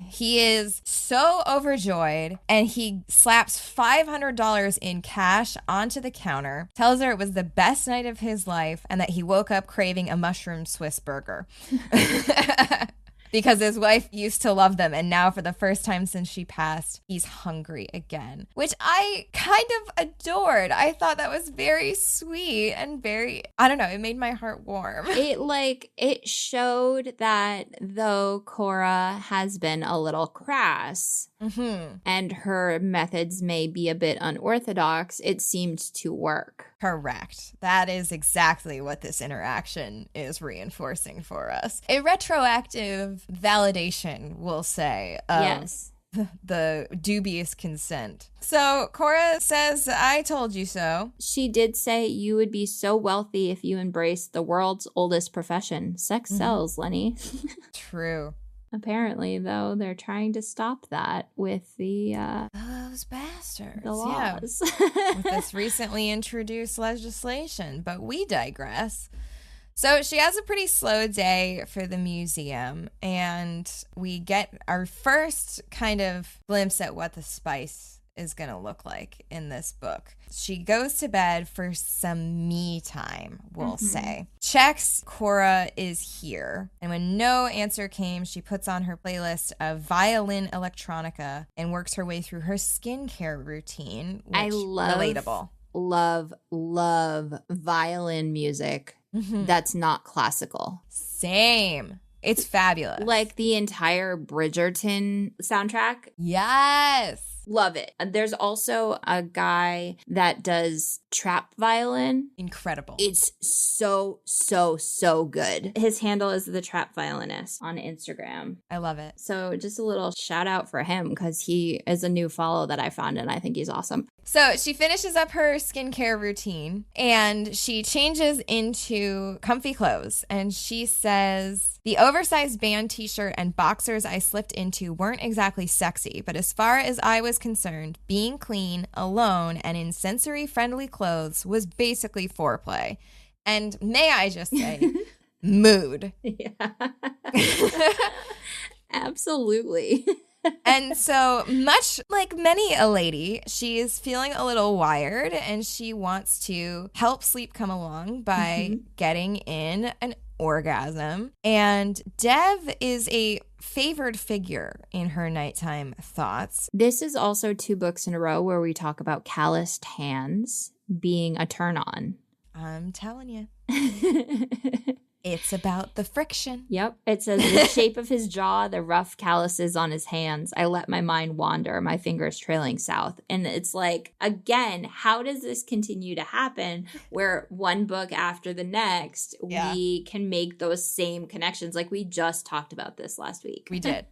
He is so overjoyed, and he slaps $500 in cash onto the counter, tells her it was the best night of his life, and that he woke up craving a mushroom Swiss burger. Because his wife used to love them, and now for the first time since she passed, he's hungry again, which I kind of adored. I thought that was very sweet and very, I don't know, it made my heart warm. It showed that though Cora has been a little crass and her methods may be a bit unorthodox, it seemed to work. Correct. That is exactly what this interaction is reinforcing for us. A retroactive validation, we'll say, of the dubious consent. So Cora says, I told you so. She did say you would be so wealthy if you embraced the world's oldest profession. Sex sells, Lenny. True. Apparently, though, they're trying to stop that with those bastards. The laws. With this recently introduced legislation, but we digress. So she has a pretty slow day for the museum, and we get our first kind of glimpse at what the spice is going to look like in this book. She goes to bed for some me time, we'll say. Checks Cora is here, and when no answer came, she puts on her playlist of violin electronica and works her way through her skincare routine, which relatable. Love violin music that's not classical. Same. It's fabulous. Like the entire Bridgerton soundtrack. Yes. Love it. There's also a guy that does trap violin. Incredible. It's so good. His handle is the trap violinist on Instagram. I love it. So just a little shout out for him because he is a new follow that I found and I think he's awesome. So she finishes up her skincare routine and she changes into comfy clothes, and she says, the oversized band t-shirt and boxers I slipped into weren't exactly sexy, but as far as I was concerned, being clean, alone, and in sensory-friendly clothes was basically foreplay. And may I just say, mood. Yeah. Absolutely. And so, much like many a lady, she is feeling a little wired, and she wants to help sleep come along by getting in an orgasm. And Dev is a favored figure in her nighttime thoughts. This is also 2 books in a row where we talk about calloused hands being a turn on. I'm telling you. It's about the friction. Yep. It says the shape of his jaw, the rough calluses on his hands. I let my mind wander, my fingers trailing south. And it's like, again, how does this continue to happen where one book after the next, we can make those same connections? Like we just talked about this last week. We did.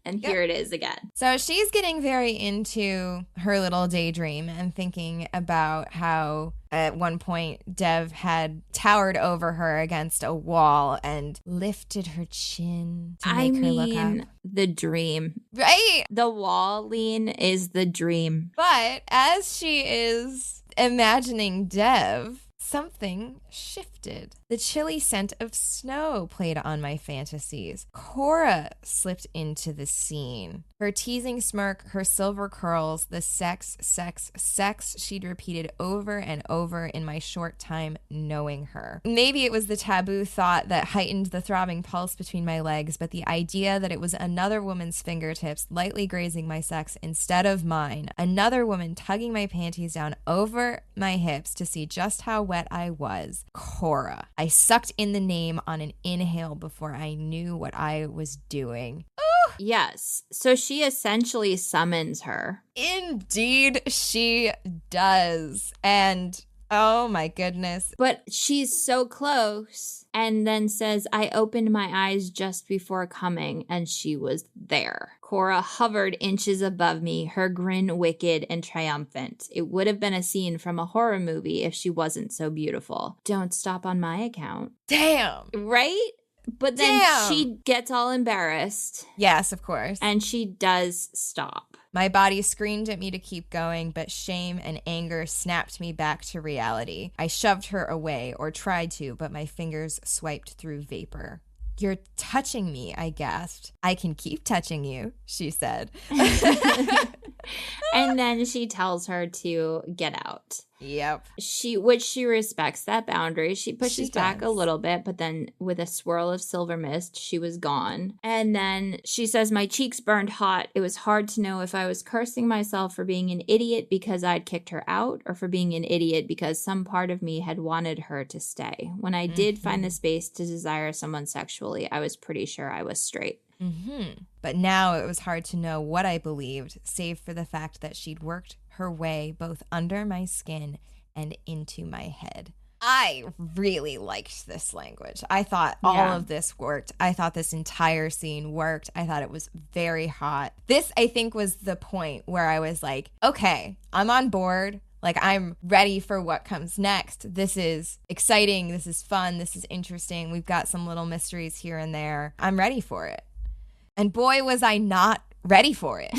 And here it is again. So she's getting very into her little daydream and thinking about how at one point Dev had towered over her against a wall and lifted her chin to make her look up. The dream. Right? The wall lean is the dream. But as she is imagining Dev, something shifted. The chilly scent of snow played on my fantasies. Cora slipped into the scene. Her teasing smirk, her silver curls, the sex she'd repeated over and over in my short time knowing her. Maybe it was the taboo thought that heightened the throbbing pulse between my legs, but the idea that it was another woman's fingertips lightly grazing my sex instead of mine, another woman tugging my panties down over my hips to see just how wet I was. Cora. I sucked in the name on an inhale before I knew what I was doing. Ooh. Yes. So she essentially summons her. Indeed, she does. And oh my goodness. But she's so close and then says, I opened my eyes just before coming, and she was there. Cora hovered inches above me, her grin wicked and triumphant. It would have been a scene from a horror movie if she wasn't so beautiful. Don't stop on my account. Damn. Right? But then she gets all embarrassed. Yes, of course. And she does stop. My body screamed at me to keep going, but shame and anger snapped me back to reality. I shoved her away, or tried to, but my fingers swiped through vapor. You're touching me, I gasped. I can keep touching you, she said. And then she tells her to get out. Yep. Which she respects that boundary. She pushes back a little bit, but then with a swirl of silver mist, she was gone. And then she says, my cheeks burned hot. It was hard to know if I was cursing myself for being an idiot because I'd kicked her out, or for being an idiot because some part of me had wanted her to stay. When I did find the space to desire someone sexually, I was pretty sure I was straight. But now it was hard to know what I believed, save for the fact that she'd worked her way both under my skin and into my head. I really liked this language. I thought all of this worked. I thought this entire scene worked. I thought it was very hot. This, I think, was the point where I was like, okay, I'm on board. Like, I'm ready for what comes next. This is exciting. This is fun. This is interesting. We've got some little mysteries here and there. I'm ready for it. And boy, was I not ready for it.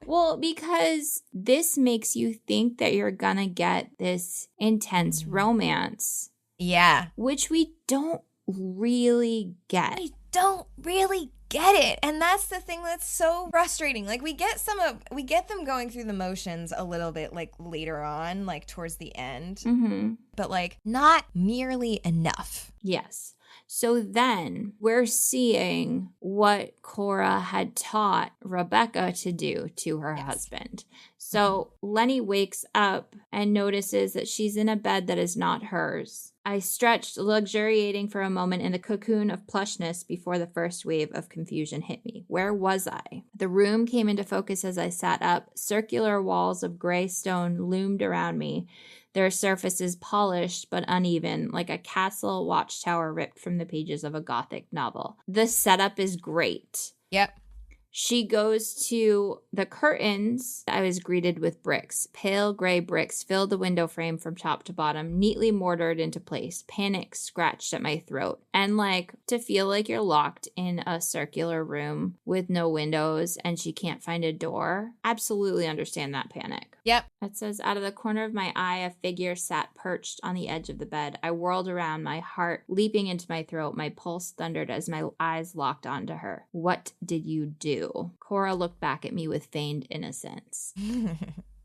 Well, because this makes you think that you're gonna get this intense romance. Yeah. Which we don't really get. We don't really get it. And that's the thing that's so frustrating. Like, we get them going through the motions a little bit, like, later on, like, towards the end. But, like, not nearly enough. Yes. So then we're seeing what Cora had taught Rebecca to do to her husband. So Lenny wakes up and notices that she's in a bed that is not hers. I stretched, luxuriating for a moment in the cocoon of plushness before the first wave of confusion hit me. Where was I? The room came into focus as I sat up. Circular walls of gray stone loomed around me, their surfaces polished but uneven, like a castle watchtower ripped from the pages of a Gothic novel. The setup is great. Yep. She goes to the curtains. I was greeted with bricks. Pale gray bricks filled the window frame from top to bottom, neatly mortared into place. Panic scratched at my throat. And like, to feel like you're locked in a circular room with no windows and she can't find a door, absolutely understand that panic. Yep. It says, out of the corner of my eye, a figure sat perched on the edge of the bed. I whirled around, my heart leaping into my throat. My pulse thundered as my eyes locked onto her. What did you do? Cora looked back at me with feigned innocence.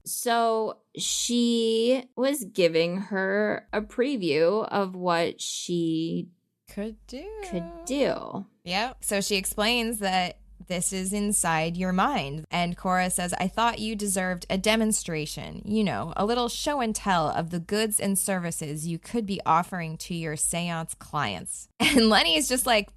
So she was giving her a preview of what she could do. Yep. So she explains that this is inside your mind. And Cora says, I thought you deserved a demonstration, a little show and tell of the goods and services you could be offering to your seance clients. And Lenny is just like,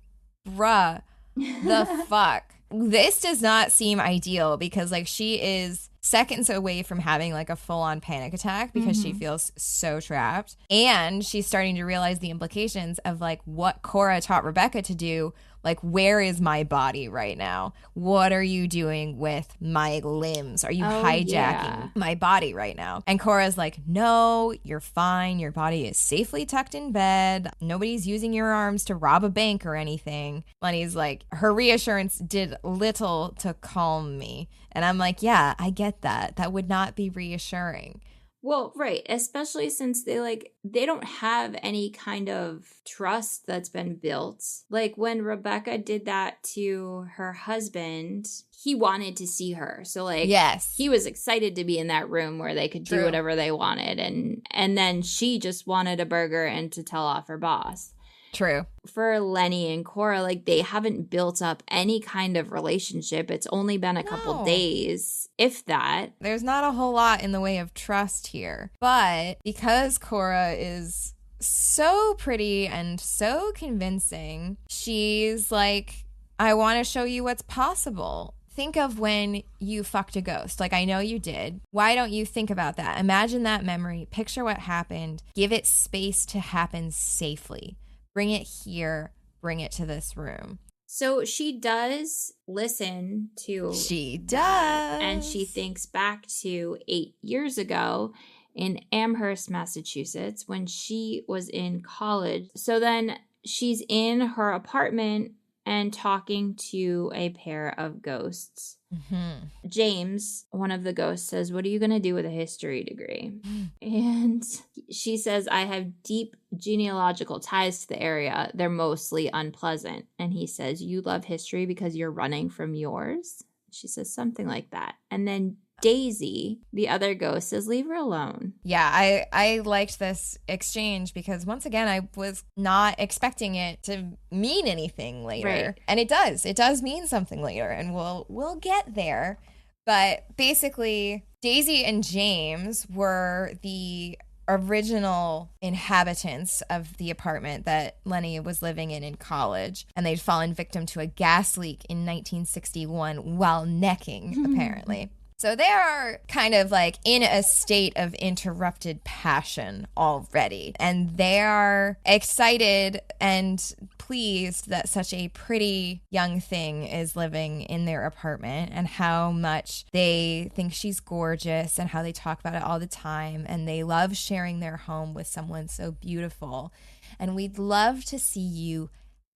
bruh, the fuck. This does not seem ideal because she is seconds away from having a full-on panic attack because she feels so trapped. And she's starting to realize the implications of what Cora taught Rebecca to do. Where is my body right now? What are you doing with my limbs? Are you hijacking my body right now? And Cora's like, no, you're fine. Your body is safely tucked in bed. Nobody's using your arms to rob a bank or anything. Lenny's like, her reassurance did little to calm me. And I'm like, yeah, I get that. That would not be reassuring. Well, right. Especially since they don't have any kind of trust that's been built. When Rebecca did that to her husband, he wanted to see her. So yes, he was excited to be in that room where they could do whatever they wanted. And then she just wanted a burger and to tell off her boss. True. For Lenny and Cora, they haven't built up any kind of relationship. It's only been a couple days, if that. There's not a whole lot in the way of trust here. But because Cora is so pretty and so convincing, she's like, I want to show you what's possible. Think of when you fucked a ghost. I know you did. Why don't you think about that? Imagine that memory. Picture what happened. Give it space to happen safely. Bring it here, bring it to this room. So she does listen to... She does. And she thinks back to 8 years ago in Amherst, Massachusetts, when she was in college. So then she's in her apartment and talking to a pair of ghosts. Mm-hmm. James, one of the ghosts, says, what are you going to do with a history degree? And she says, I have deep genealogical ties to the area. They're mostly unpleasant. And he says, you love history because you're running from yours? She says something like that. And then Daisy, the other ghost, says, leave her alone. Yeah, I liked this exchange because once again, I was not expecting it to mean anything later. Right. And it does. It does mean something later, and we'll get there. But basically, Daisy and James were the original inhabitants of the apartment that Lenny was living in college, and they'd fallen victim to a gas leak in 1961 while necking, apparently. So they are kind of in a state of interrupted passion already. And they are excited and pleased that such a pretty young thing is living in their apartment and how much they think she's gorgeous and how they talk about it all the time. And they love sharing their home with someone so beautiful. And we'd love to see you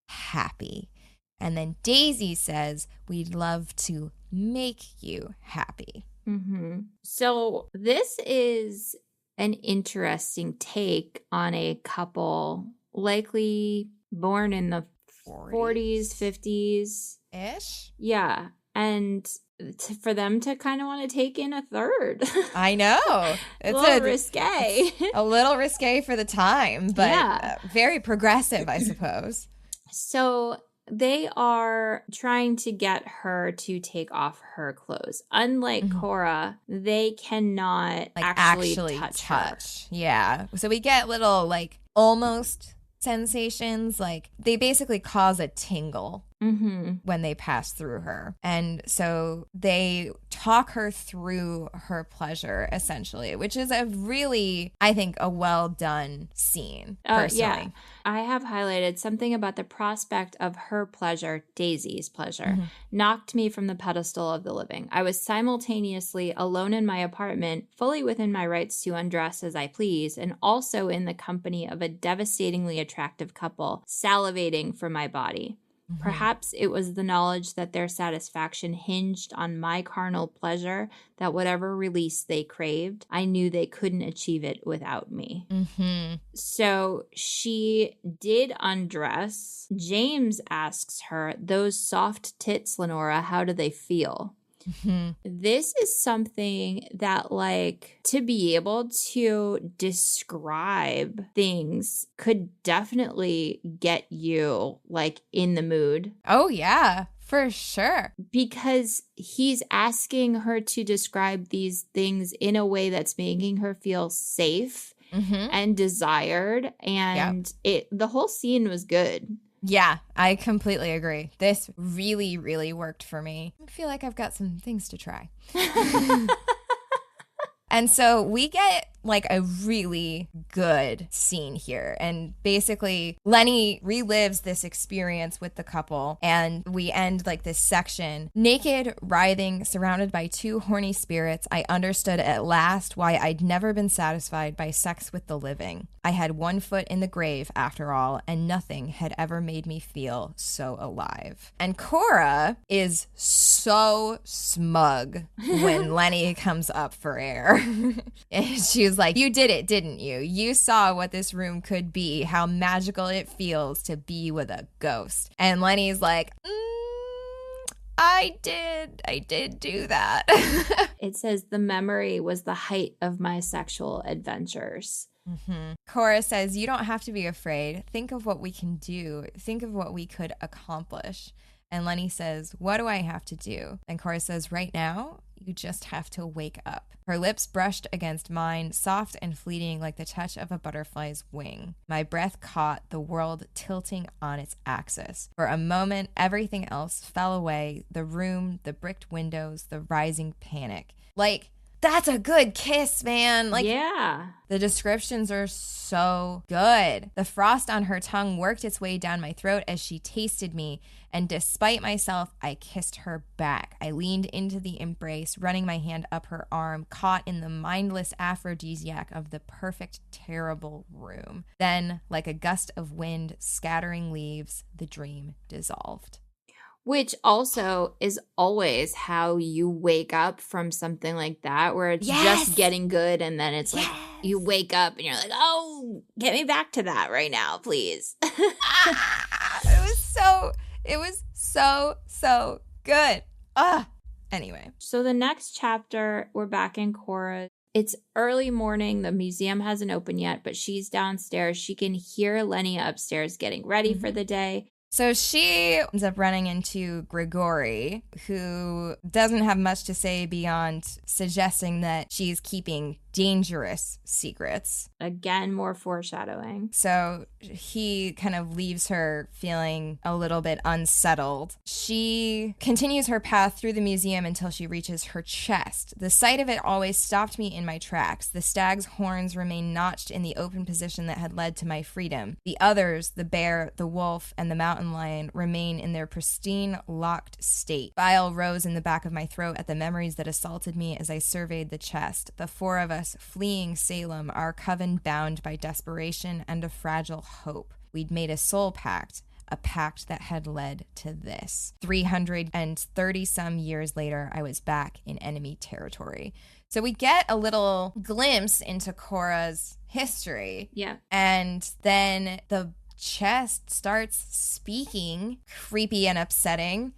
happy. And then Daisy says, we'd love to make you happy. Mm-hmm. So this is an interesting take on a couple likely born in the 40s, 50s. Ish? Yeah. And for them to kind of want to take in a third. I know. It's a little risque. A little risque for the time, but very progressive, I suppose. So they are trying to get her to take off her clothes. Unlike Cora, they cannot actually touch her. Yeah. So we get little almost sensations. They basically cause a tingle when they pass through her. And so they talk her through her pleasure, essentially, which is a really, I think, a well done scene, personally. Yeah. I have highlighted something about the prospect of her pleasure, Daisy's pleasure, knocked me from the pedestal of the living. I was simultaneously alone in my apartment, fully within my rights to undress as I please, and also in the company of a devastatingly attractive couple, salivating for my body. Perhaps it was the knowledge that their satisfaction hinged on my carnal pleasure, that whatever release they craved, I knew they couldn't achieve it without me. So she did undress. James asks her, those soft tits, Lenora, how do they feel? This is something that to be able to describe things could definitely get you in the mood. Oh yeah, For sure. Because he's asking her to describe these things in a way that's making her feel safe and desired. And the whole scene was good. Yeah, I completely agree. This really, really worked for me. I feel like I've got some things to try. And so we get like a really good scene here. And basically, Lenny relives this experience with the couple. And we end like this section. Naked, writhing, surrounded by two horny spirits, I understood at last why I'd never been satisfied by sex with the living. I had one foot in the grave after all, and nothing had ever made me feel so alive. And Cora is so smug when Lenny comes up for air. And she's like, you did it, didn't you? You saw what this room could be, how magical it feels to be with a ghost. And Lenny's like, I did do that. It says the memory was the height of my sexual adventures. Cora says, you don't have to be afraid. Think of what we can do. Think of what we could accomplish. And Lenny says, what do I have to do? And Cora says, right now, you just have to wake up. Her lips brushed against mine, soft and fleeting like the touch of a butterfly's wing. My breath caught the world tilting on its axis. For a moment, everything else fell away. The room, the bricked windows, the rising panic. Like, that's a good kiss, man. Like, yeah. The descriptions are so good. The frost on her tongue worked its way down my throat as she tasted me, and despite myself, I kissed her back. I leaned into the embrace, running my hand up her arm, caught in the mindless aphrodisiac of the perfect, terrible room. Then, like a gust of wind scattering leaves, the dream dissolved. Which also is always how you wake up from something like that, where it's just getting good, and then it's like you wake up and you're like, oh, get me back to that right now, please. It was so good. Anyway. So the next chapter, we're back in Cora. It's early morning. The museum hasn't opened yet, but she's downstairs. She can hear Lenny upstairs getting ready for the day. So she ends up running into Grigori, who doesn't have much to say beyond suggesting that she's keeping dangerous secrets. Again, more foreshadowing. So he kind of leaves her feeling a little bit unsettled. She continues her path through the museum until she reaches her chest. The sight of it always stopped me in my tracks. The stag's horns remain notched in the open position that had led to my freedom. The others, the bear, the wolf, and the mountain lion, remain in their pristine, locked state. Bile rose in the back of my throat at the memories that assaulted me as I surveyed the chest. The four of us fleeing Salem, our coven bound by desperation and a fragile hope. We'd made a soul pact, a pact that had led to this. 330-some years later, I was back in enemy territory. So we get a little glimpse into Cora's history. Yeah. And then the chest starts speaking, creepy and upsetting.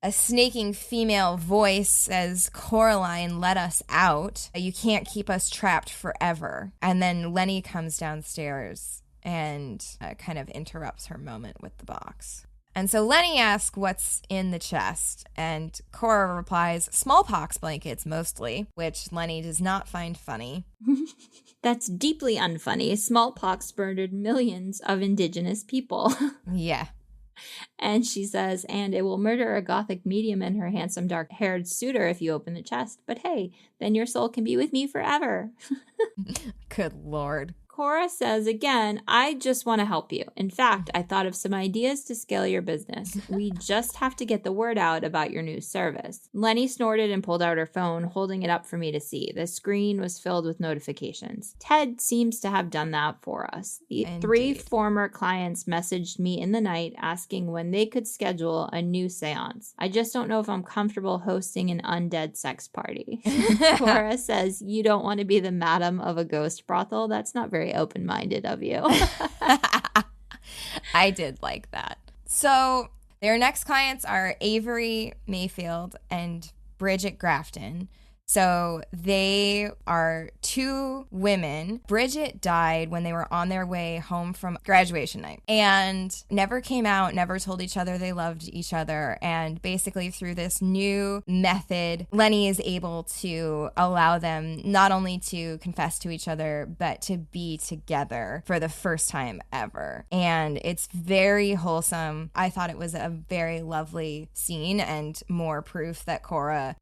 A snaking female voice says, Coraline, let us out. You can't keep us trapped forever. And then Lenny comes downstairs and kind of interrupts her moment with the box. And so Lenny asks what's in the chest, and Cora replies, smallpox blankets mostly, which Lenny does not find funny. That's deeply unfunny. Smallpox murdered millions of indigenous people. Yeah. And she says, and it will murder a gothic medium and her handsome dark-haired suitor if you open the chest. But hey, then your soul can be with me forever. Good Lord. Cora says again, I just want to help you. In fact, I thought of some ideas to scale your business. We just have to get the word out about your new service. Lenny snorted and pulled out her phone, holding it up for me to see. The screen was filled with notifications. Ted seems to have done that for us. The 3 former clients messaged me in the night asking when they could schedule a new seance. I just don't know if I'm comfortable hosting an undead sex party. Cora says, you don't want to be the madam of a ghost brothel? That's not very open-minded of you. I did like that. So their next clients are Avery Mayfield and Bridget Grafton. So they are two women. Bridget died when they were on their way home from graduation night and never came out, never told each other they loved each other. And basically through this new method, Lenny is able to allow them not only to confess to each other, but to be together for the first time ever. And it's very wholesome. I thought it was a very lovely scene and more proof that Cora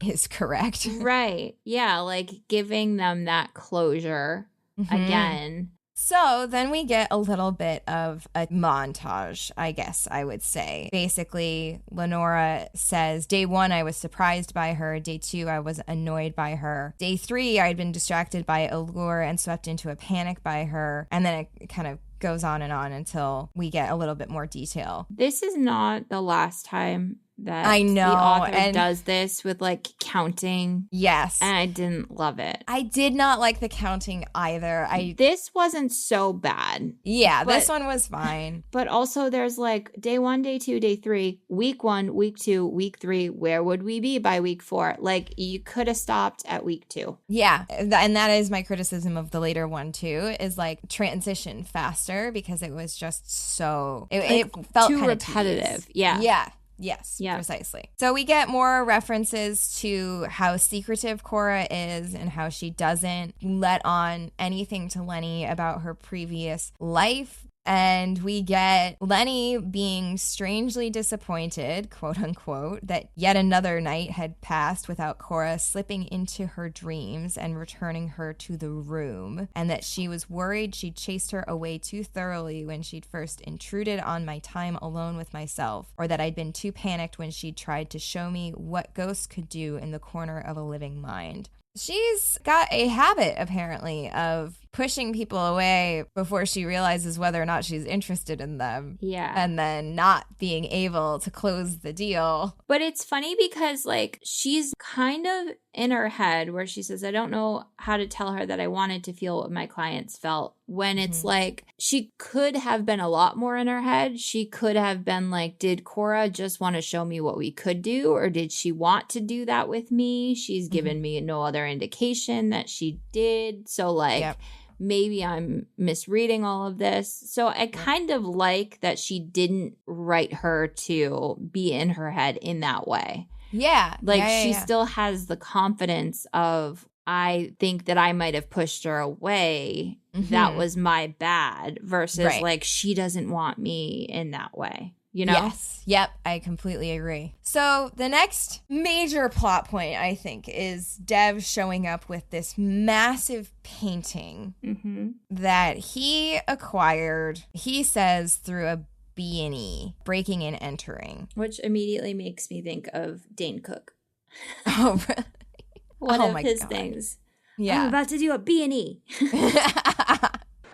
is correct. Right. Yeah, like giving them that closure again. So then we get a little bit of a montage, I guess I would say. Basically, Lenora says, day 1, I was surprised by her. Day 2, I was annoyed by her. Day 3, I had been distracted by allure and swept into a panic by her. And then it kind of goes on until we get a little bit more detail. This is not the last time that I know, the author does this with like counting. Yes. And I didn't love it. I did not like the counting either. This wasn't so bad. Yeah, this one was fine. But also there's like day 1, day 2, day 3, week 1, week 2, week 3. Where would we be by week 4? Like you could have stopped at week 2. Yeah. And that is my criticism of the later one too, is like transition faster because it was just so, it felt too repetitive. Yeah. Yeah. Yes, yeah. Precisely. So we get more references to how secretive Cora is and how she doesn't let on anything to Lenny about her previous life. And we get Lenny being strangely disappointed, quote unquote, that yet another night had passed without Cora slipping into her dreams and returning her to the room, and that she was worried she'd chased her away too thoroughly when she'd first intruded on my time alone with myself, or that I'd been too panicked when she'd tried to show me what ghosts could do in the corner of a living mind. She's got a habit, apparently, of pushing people away before she realizes whether or not she's interested in them. Yeah. And then not being able to close the deal. But it's funny because, like, she's kind of in her head where she says, I don't know how to tell her that I wanted to feel what my clients felt. When it's like, she could have been a lot more in her head. She could have been like, did Cora just want to show me what we could do? Or did she want to do that with me? She's given me no other indication that she did. So, like, maybe I'm misreading all of this. So I kind of like that she didn't write her to be in her head in that way. Yeah. Like, she still has the confidence of, I think that I might have pushed her away. That was my bad, versus like, she doesn't want me in that way. You know? Yes. Yep. I completely agree. So the next major plot point, I think, is Dev showing up with this massive painting that he acquired, he says, through a B&E, breaking and entering. Which immediately makes me think of Dane Cook. Oh, really? One of his things. Yeah. I'm about to do a B&E.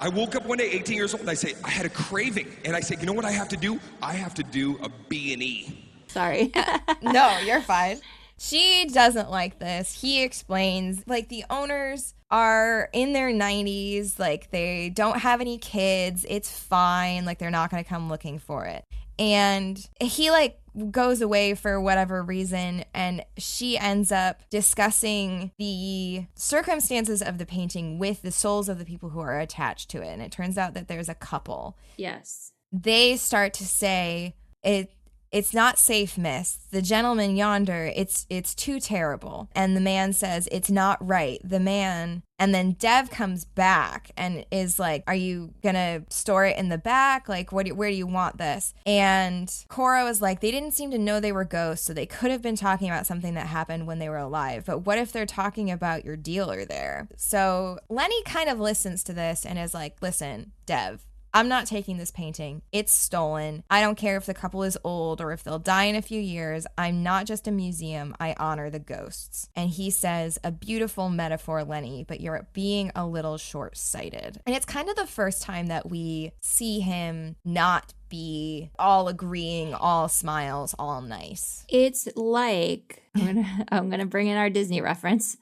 I woke up one day, 18 years old, and I say, I had a craving. And I said, you know what I have to do? I have to do a B&E. Sorry. No, you're fine. She doesn't like this. He explains, like, the owners are in their 90s. Like, they don't have any kids. It's fine. Like, they're not going to come looking for it. And he, like, goes away for whatever reason, and she ends up discussing the circumstances of the painting with the souls of the people who are attached to it. And it turns out that there's a couple. Yes. They start to say, it's not safe, miss. The gentleman yonder, it's too terrible. And the man says, it's not right. The man... And then Dev comes back and is like, are you going to store it in the back? Like, where do you want this? And Cora was like, they didn't seem to know they were ghosts, so they could have been talking about something that happened when they were alive. But what if they're talking about your dealer there? So Lenny kind of listens to this and is like, listen, Dev, I'm not taking this painting. It's stolen. I don't care if the couple is old or if they'll die in a few years. I'm not just a museum. I honor the ghosts. And he says, a beautiful metaphor, Lenny, but you're being a little short-sighted. And it's kind of the first time that we see him not be all agreeing, all smiles, all nice. It's like, I'm gonna bring in our Disney reference.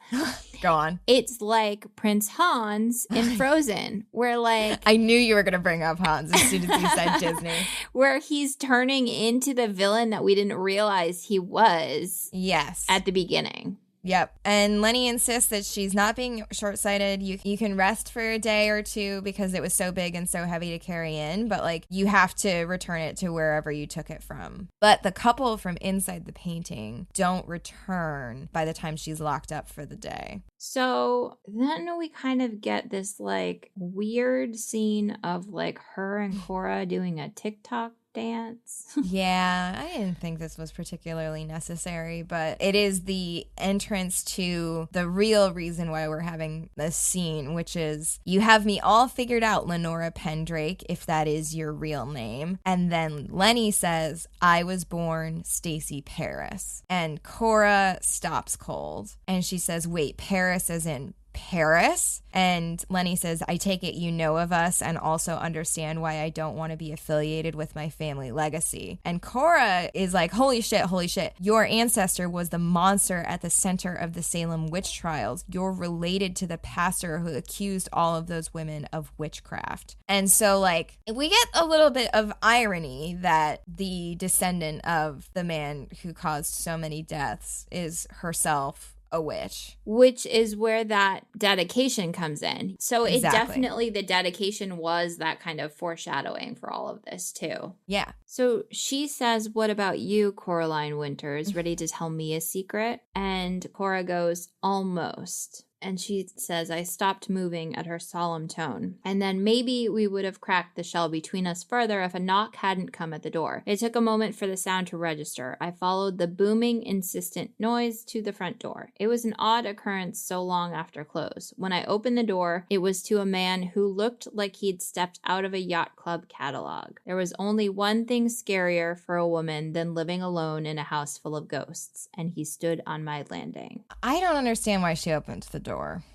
Go on. It's like Prince Hans in Frozen, where like... I knew you were going to bring up Hans as soon as you said Disney. Where he's turning into the villain that we didn't realize he was. Yes. At the beginning. Yep. And Lenny insists that she's not being short-sighted. You can rest for a day or two because it was so big and so heavy to carry in, but like you have to return it to wherever you took it from. But the couple from inside the painting don't return by the time she's locked up for the day. So then we kind of get this like weird scene of like her and Cora doing a TikTok dance. Yeah, I didn't think this was particularly necessary, but it is the entrance to the real reason why we're having this scene, which is you have me all figured out, Lenora Pendrake, if that is your real name. And then Lenny says, I was born Stacey Paris. And Cora stops cold and she says, wait, Paris as in Paris? And Lenny says, I take it you know of us and also understand why I don't want to be affiliated with my family legacy. And Cora is like, holy shit, your ancestor was the monster at the center of the Salem witch trials. You're related to the pastor who accused all of those women of witchcraft. And so like we get a little bit of irony that the descendant of the man who caused so many deaths is herself a witch. Which is where that dedication comes in. So Exactly. It definitely, the dedication was that kind of foreshadowing for all of this too. Yeah. So she says, what about you, Coraline Winters? Ready to tell me a secret? And Cora goes, almost. And she says, I stopped moving at her solemn tone. And then maybe we would have cracked the shell between us further if a knock hadn't come at the door. It took a moment for the sound to register. I followed the booming, insistent noise to the front door. It was an odd occurrence so long after close. When I opened the door, it was to a man who looked like he'd stepped out of a yacht club catalog. There was only one thing scarier for a woman than living alone in a house full of ghosts. And he stood on my landing. I don't understand why she opened the door.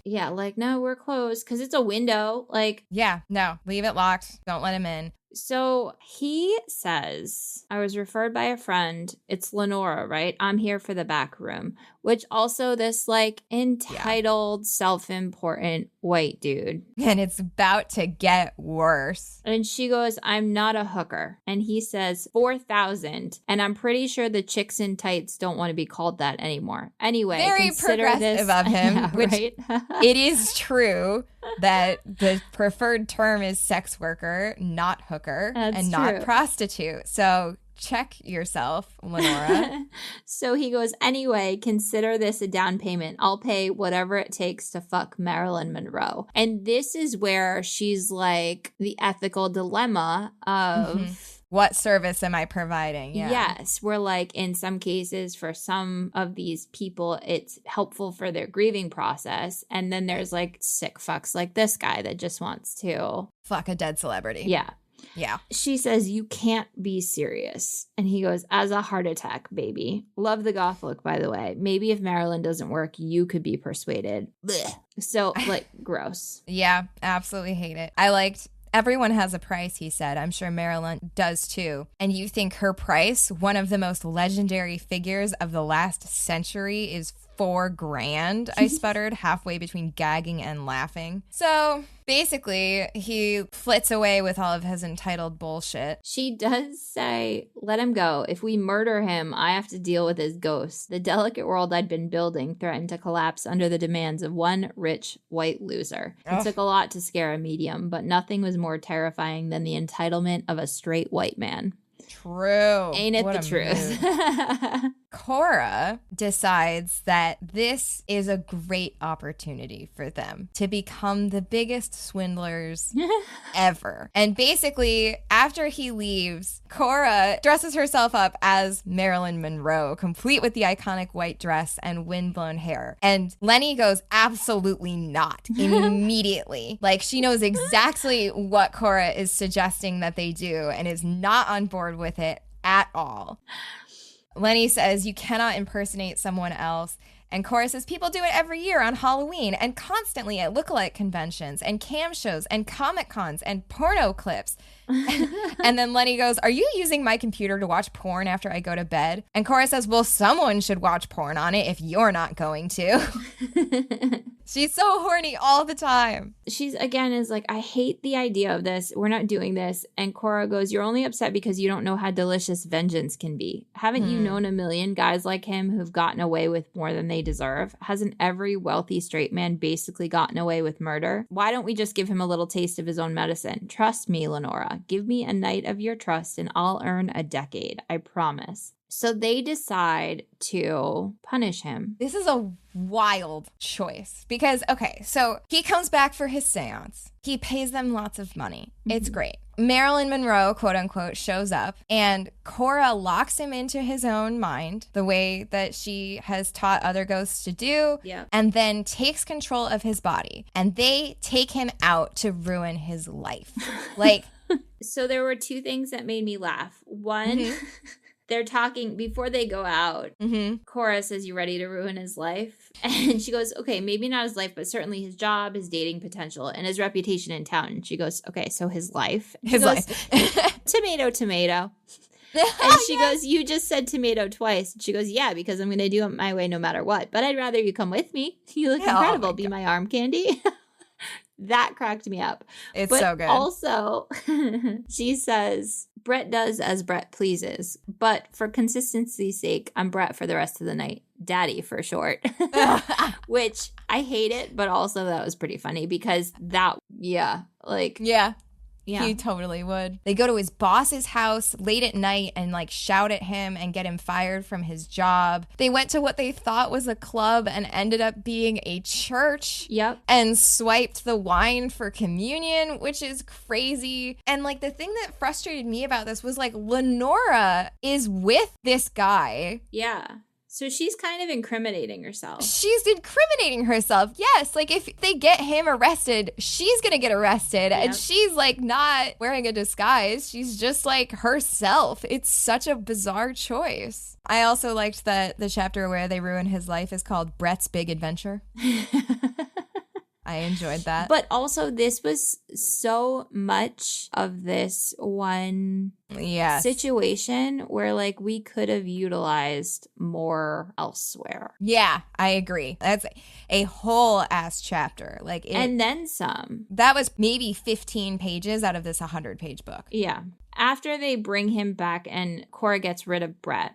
Yeah, like, no, we're closed because it's a window. Like, yeah, no, leave it locked. Don't let him in. So he says, I was referred by a friend. It's Lenora, right? I'm here for the back room, which also this like entitled, self-important white dude. And it's about to get worse. And she goes, I'm not a hooker. And he says 4,000. And I'm pretty sure the chicks in tights don't want to be called that anymore. Anyway, very progressive of him, yeah, which right? it is true that the preferred term is sex worker, not hooker, That's and true. not prostitute. So check yourself, Lenora. So he goes, anyway, consider this a down payment. I'll pay whatever it takes to fuck Marilyn Monroe. And this is where she's like the ethical dilemma of... What service am I providing? Yeah. Yes, we're like in some cases for some of these people, it's helpful for their grieving process. And then there's like sick fucks like this guy that just wants to Fuck a dead celebrity. Yeah. Yeah. She says, you can't be serious. And he goes, as a heart attack, baby. Love the goth look, by the way. Maybe if Marilyn doesn't work, you could be persuaded. Blech. So, like, gross. Yeah, absolutely hate it. I liked... Everyone has a price, he said. I'm sure Marilyn does too. And you think her price, one of the most legendary figures of the last century, is $4,000? I sputtered halfway between gagging and laughing. So basically, he flits away with all of his entitled bullshit. She does say, let him go. If we murder him, I have to deal with his ghost. The delicate world I'd been building threatened to collapse under the demands of one rich white loser. It took a lot to scare a medium, but nothing was more terrifying than the entitlement of a straight white man. True. Ain't it What the truth? Cora decides that this is a great opportunity for them to become the biggest swindlers ever. And basically, after he leaves, Cora dresses herself up as Marilyn Monroe, complete with the iconic white dress and windblown hair. And Lenny goes, absolutely not, immediately. Like, she knows exactly what Cora is suggesting that they do and is not on board with it at all. Lenny says, you cannot impersonate someone else. And Cora says, people do it every year on Halloween and constantly at lookalike conventions and cam shows and comic cons and porno clips. And then Lenny goes, are you using my computer to watch porn after I go to bed? And Cora says, well, someone should watch porn on it if you're not going to. She's so horny all the time. She's, again, is like, I hate the idea of this. We're not doing this. And Cora goes, you're only upset because you don't know how delicious vengeance can be. Haven't you known a million guys like him who've gotten away with more than they deserve? Hasn't every wealthy straight man basically gotten away with murder? Why don't we just give him a little taste of his own medicine? Trust me, Lenora. Give me a night of your trust and I'll earn a decade. I promise. So they decide to punish him. This is a wild choice because, okay, so he comes back for his seance. He pays them lots of money. It's great. Marilyn Monroe, quote unquote, shows up and Cora locks him into his own mind the way that she has taught other ghosts to do, and then takes control of his body. And they take him out to ruin his life. Like, so there were two things that made me laugh. One, they're talking before they go out. Cora says, you ready to ruin his life? And she goes, okay, maybe not his life, but certainly his job, his dating potential, and his reputation in town. And she goes, okay, so his life. His life. Tomato, tomato. And she goes, you just said tomato twice. And she goes, yeah, because I'm going to do it my way no matter what. But I'd rather you come with me. You look incredible. Be my arm candy. That cracked me up. It's so good. Also, she says, Brett does as Brett pleases. But for consistency's sake, I'm Brett for the rest of the night. Daddy for short. Which I hate it, but also that was pretty funny because that, yeah. He totally would. They go to his boss's house late at night and like shout at him and get him fired from his job. They went to what they thought was a club and ended up being a church. And swiped the wine for communion, which is crazy. And like the thing that frustrated me about this was like Lenora is with this guy. So she's kind of incriminating herself. She's incriminating herself. Yes. Like if they get him arrested, she's going to get arrested. And she's like not wearing a disguise. She's just like herself. It's such a bizarre choice. I also liked that the chapter where they ruin his life is called Brett's Big Adventure. I enjoyed that. But also this was so much of this one situation where like we could have utilized more elsewhere. Yeah, I agree. That's a whole ass chapter. Like and then some. That was maybe 15 pages out of this 100-page book. Yeah. After they bring him back and Cora gets rid of Brett,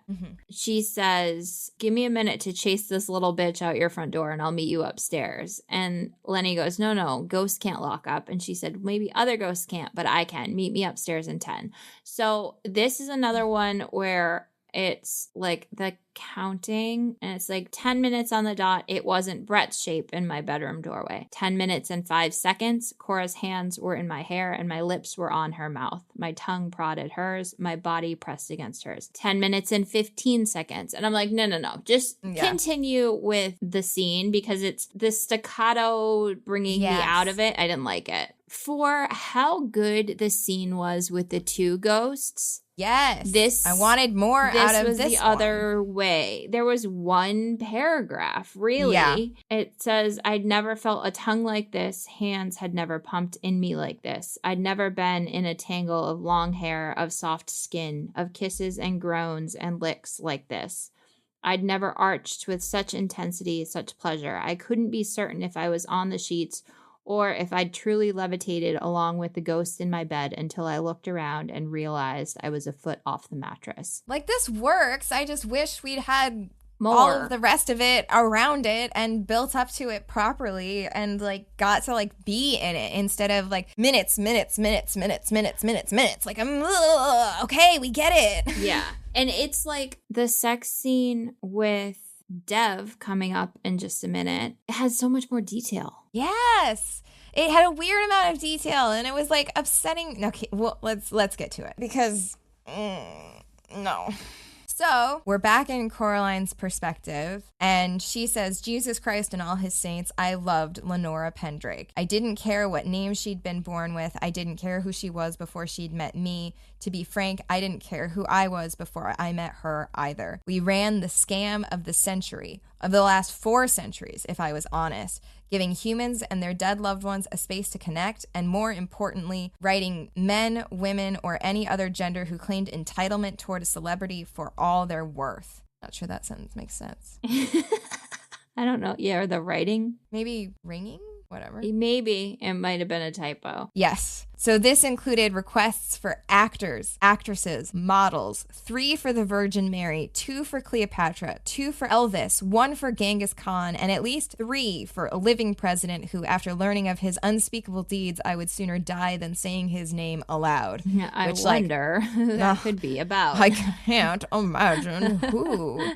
she says, give me a minute to chase this little bitch out your front door and I'll meet you upstairs. And Lenny goes, no, ghosts can't lock up. And she said, maybe other ghosts can't, but I can. Meet me upstairs in 10. So this is another one where it's like the counting and it's like 10 minutes on the dot. It wasn't Brett's shape in my bedroom doorway. 10 minutes and 5 seconds. Cora's hands were in my hair and my lips were on her mouth. My tongue prodded hers. My body pressed against hers. 10 minutes and 15 seconds. And I'm like, no. Just continue with the scene because it's the staccato bringing me out of it. I didn't like it. For how good the scene was with the two ghosts. Yes. I wanted more out of this. This was the other way. There was one paragraph, really. Yeah. It says, I'd never felt a tongue like this. Hands had never pumped in me like this. I'd never been in a tangle of long hair, of soft skin, of kisses and groans and licks like this. I'd never arched with such intensity, such pleasure. I couldn't be certain if I was on the sheets or if I'd truly levitated along with the ghost in my bed until I looked around and realized I was a foot off the mattress. Like, this works. I just wish we'd had more. All of the rest of it around it and built up to it properly and, like, got to, like, be in it instead of, like, minutes. Like, okay, we get it. Yeah. And it's, like, the sex scene with Dev coming up in just a minute, it has so much more detail. Yes. It had a weird amount of detail and it was like upsetting. Okay, well, let's get to it because no. So we're back in Coraline's perspective, and she says, Jesus Christ and all his saints, I loved Lenora Pendrake. I didn't care what name she'd been born with. I didn't care who she was before she'd met me. To be frank, I didn't care who I was before I met her either. We ran the scam of the century. of the last 4 centuries, if I was honest, giving humans and their dead loved ones a space to connect, and more importantly, righting men, women, or any other gender who claimed entitlement toward a celebrity for all their worth. Not sure that sentence makes sense. I don't know. Yeah, or the writing? Maybe ringing? Whatever. Maybe it might have been a typo. Yes. So this included requests for actors, actresses, models, 3 for the Virgin Mary, 2 for Cleopatra, 2 for Elvis, 1 for Genghis Khan, and at least 3 for a living president who, after learning of his unspeakable deeds, I would sooner die than saying his name aloud. Yeah, I wonder who that could be about. I can't imagine who.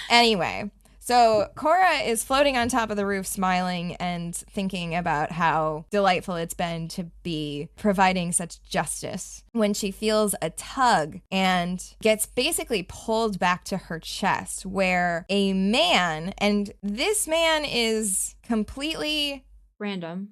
Anyway. So Cora is floating on top of the roof, smiling and thinking about how delightful it's been to be providing such justice when she feels a tug and gets basically pulled back to her chest, where a man, and this man is completely random,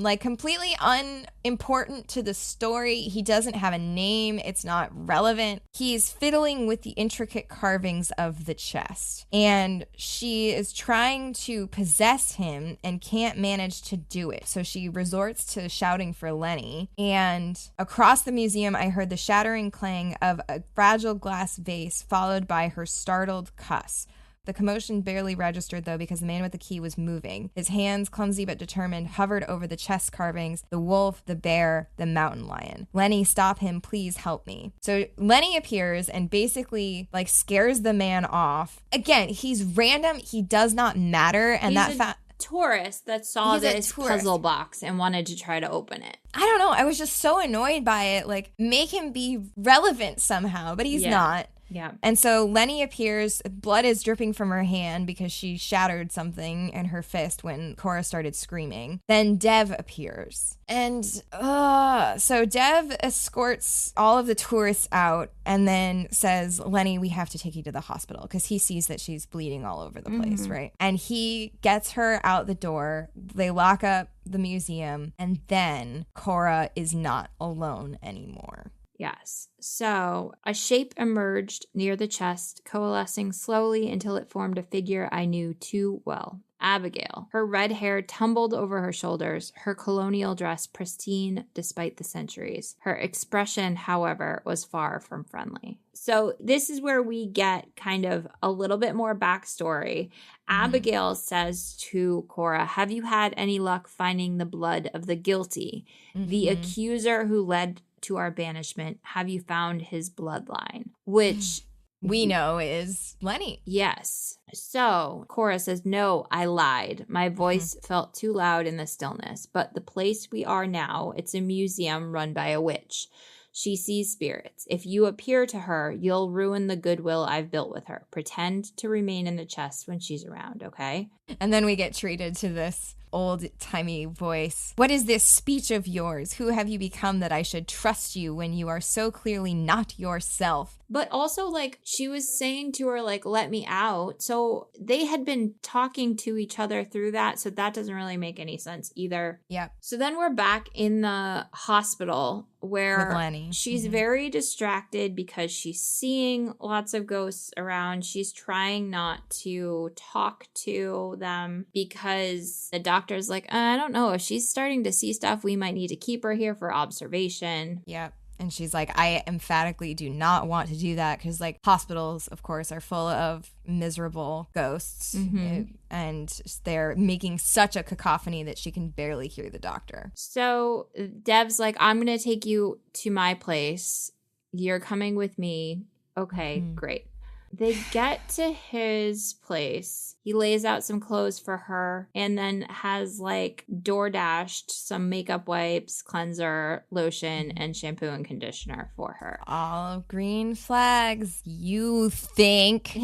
like completely unimportant to the story. He doesn't have a name. It's not relevant. He's fiddling with the intricate carvings of the chest, and she is trying to possess him and can't manage to do it. So she resorts to shouting for Lenny, and across the museum, I heard the shattering clang of a fragile glass vase, followed by her startled cuss. The commotion barely registered, though, because the man with the key was moving. His hands, clumsy but determined, hovered over the chest carvings, the wolf, the bear, the mountain lion. Lenny, stop him. Please help me. So Lenny appears and basically, like, scares the man off. Again, he's random. He does not matter. And he's tourist that saw this puzzle box and wanted to try to open it. I don't know. I was just so annoyed by it. Like, make him be relevant somehow, but he's not. Yeah. And so Lenny appears, blood is dripping from her hand because she shattered something in her fist when Cora started screaming. Then Dev appears. And so Dev escorts all of the tourists out and then says, Lenny, we have to take you to the hospital, because he sees that she's bleeding all over the place, right? And he gets her out the door. They lock up the museum, and then Cora is not alone anymore. Yes. So a shape emerged near the chest, coalescing slowly until it formed a figure I knew too well. Abigail. Her red hair tumbled over her shoulders, her colonial dress pristine despite the centuries. Her expression, however, was far from friendly. So this is where we get kind of a little bit more backstory. Abigail says to Cora, have you had any luck finding the blood of the guilty? The accuser who led to our banishment, have you found his bloodline? Which we know is Lenny. Yes. So Cora says, no, I lied. My voice felt too loud in the stillness. But the place we are now, it's a museum run by a witch. She sees spirits. If you appear to her, you'll ruin the goodwill I've built with her. Pretend to remain in the chest when she's around, okay? And then we get treated to this old-timey voice. What is this speech of yours? Who have you become that I should trust you when you are so clearly not yourself? But also, like, she was saying to her, like, let me out. So they had been talking to each other through that. So that doesn't really make any sense either. Yeah. So then we're back in the hospital where with Lenny. She's very distracted because she's seeing lots of ghosts around. She's trying not to talk to them because the doctor's like, I don't know. If she's starting to see stuff, we might need to keep her here for observation. Yeah. And she's like, I emphatically do not want to do that, because, like, hospitals, of course, are full of miserable ghosts, and they're making such a cacophony that she can barely hear the doctor. So Dev's like, I'm going to take you to my place. You're coming with me. Okay, great. They get to his place. He lays out some clothes for her and then has, like, DoorDashed some makeup wipes, cleanser, lotion, and shampoo and conditioner for her. All of green flags, you think.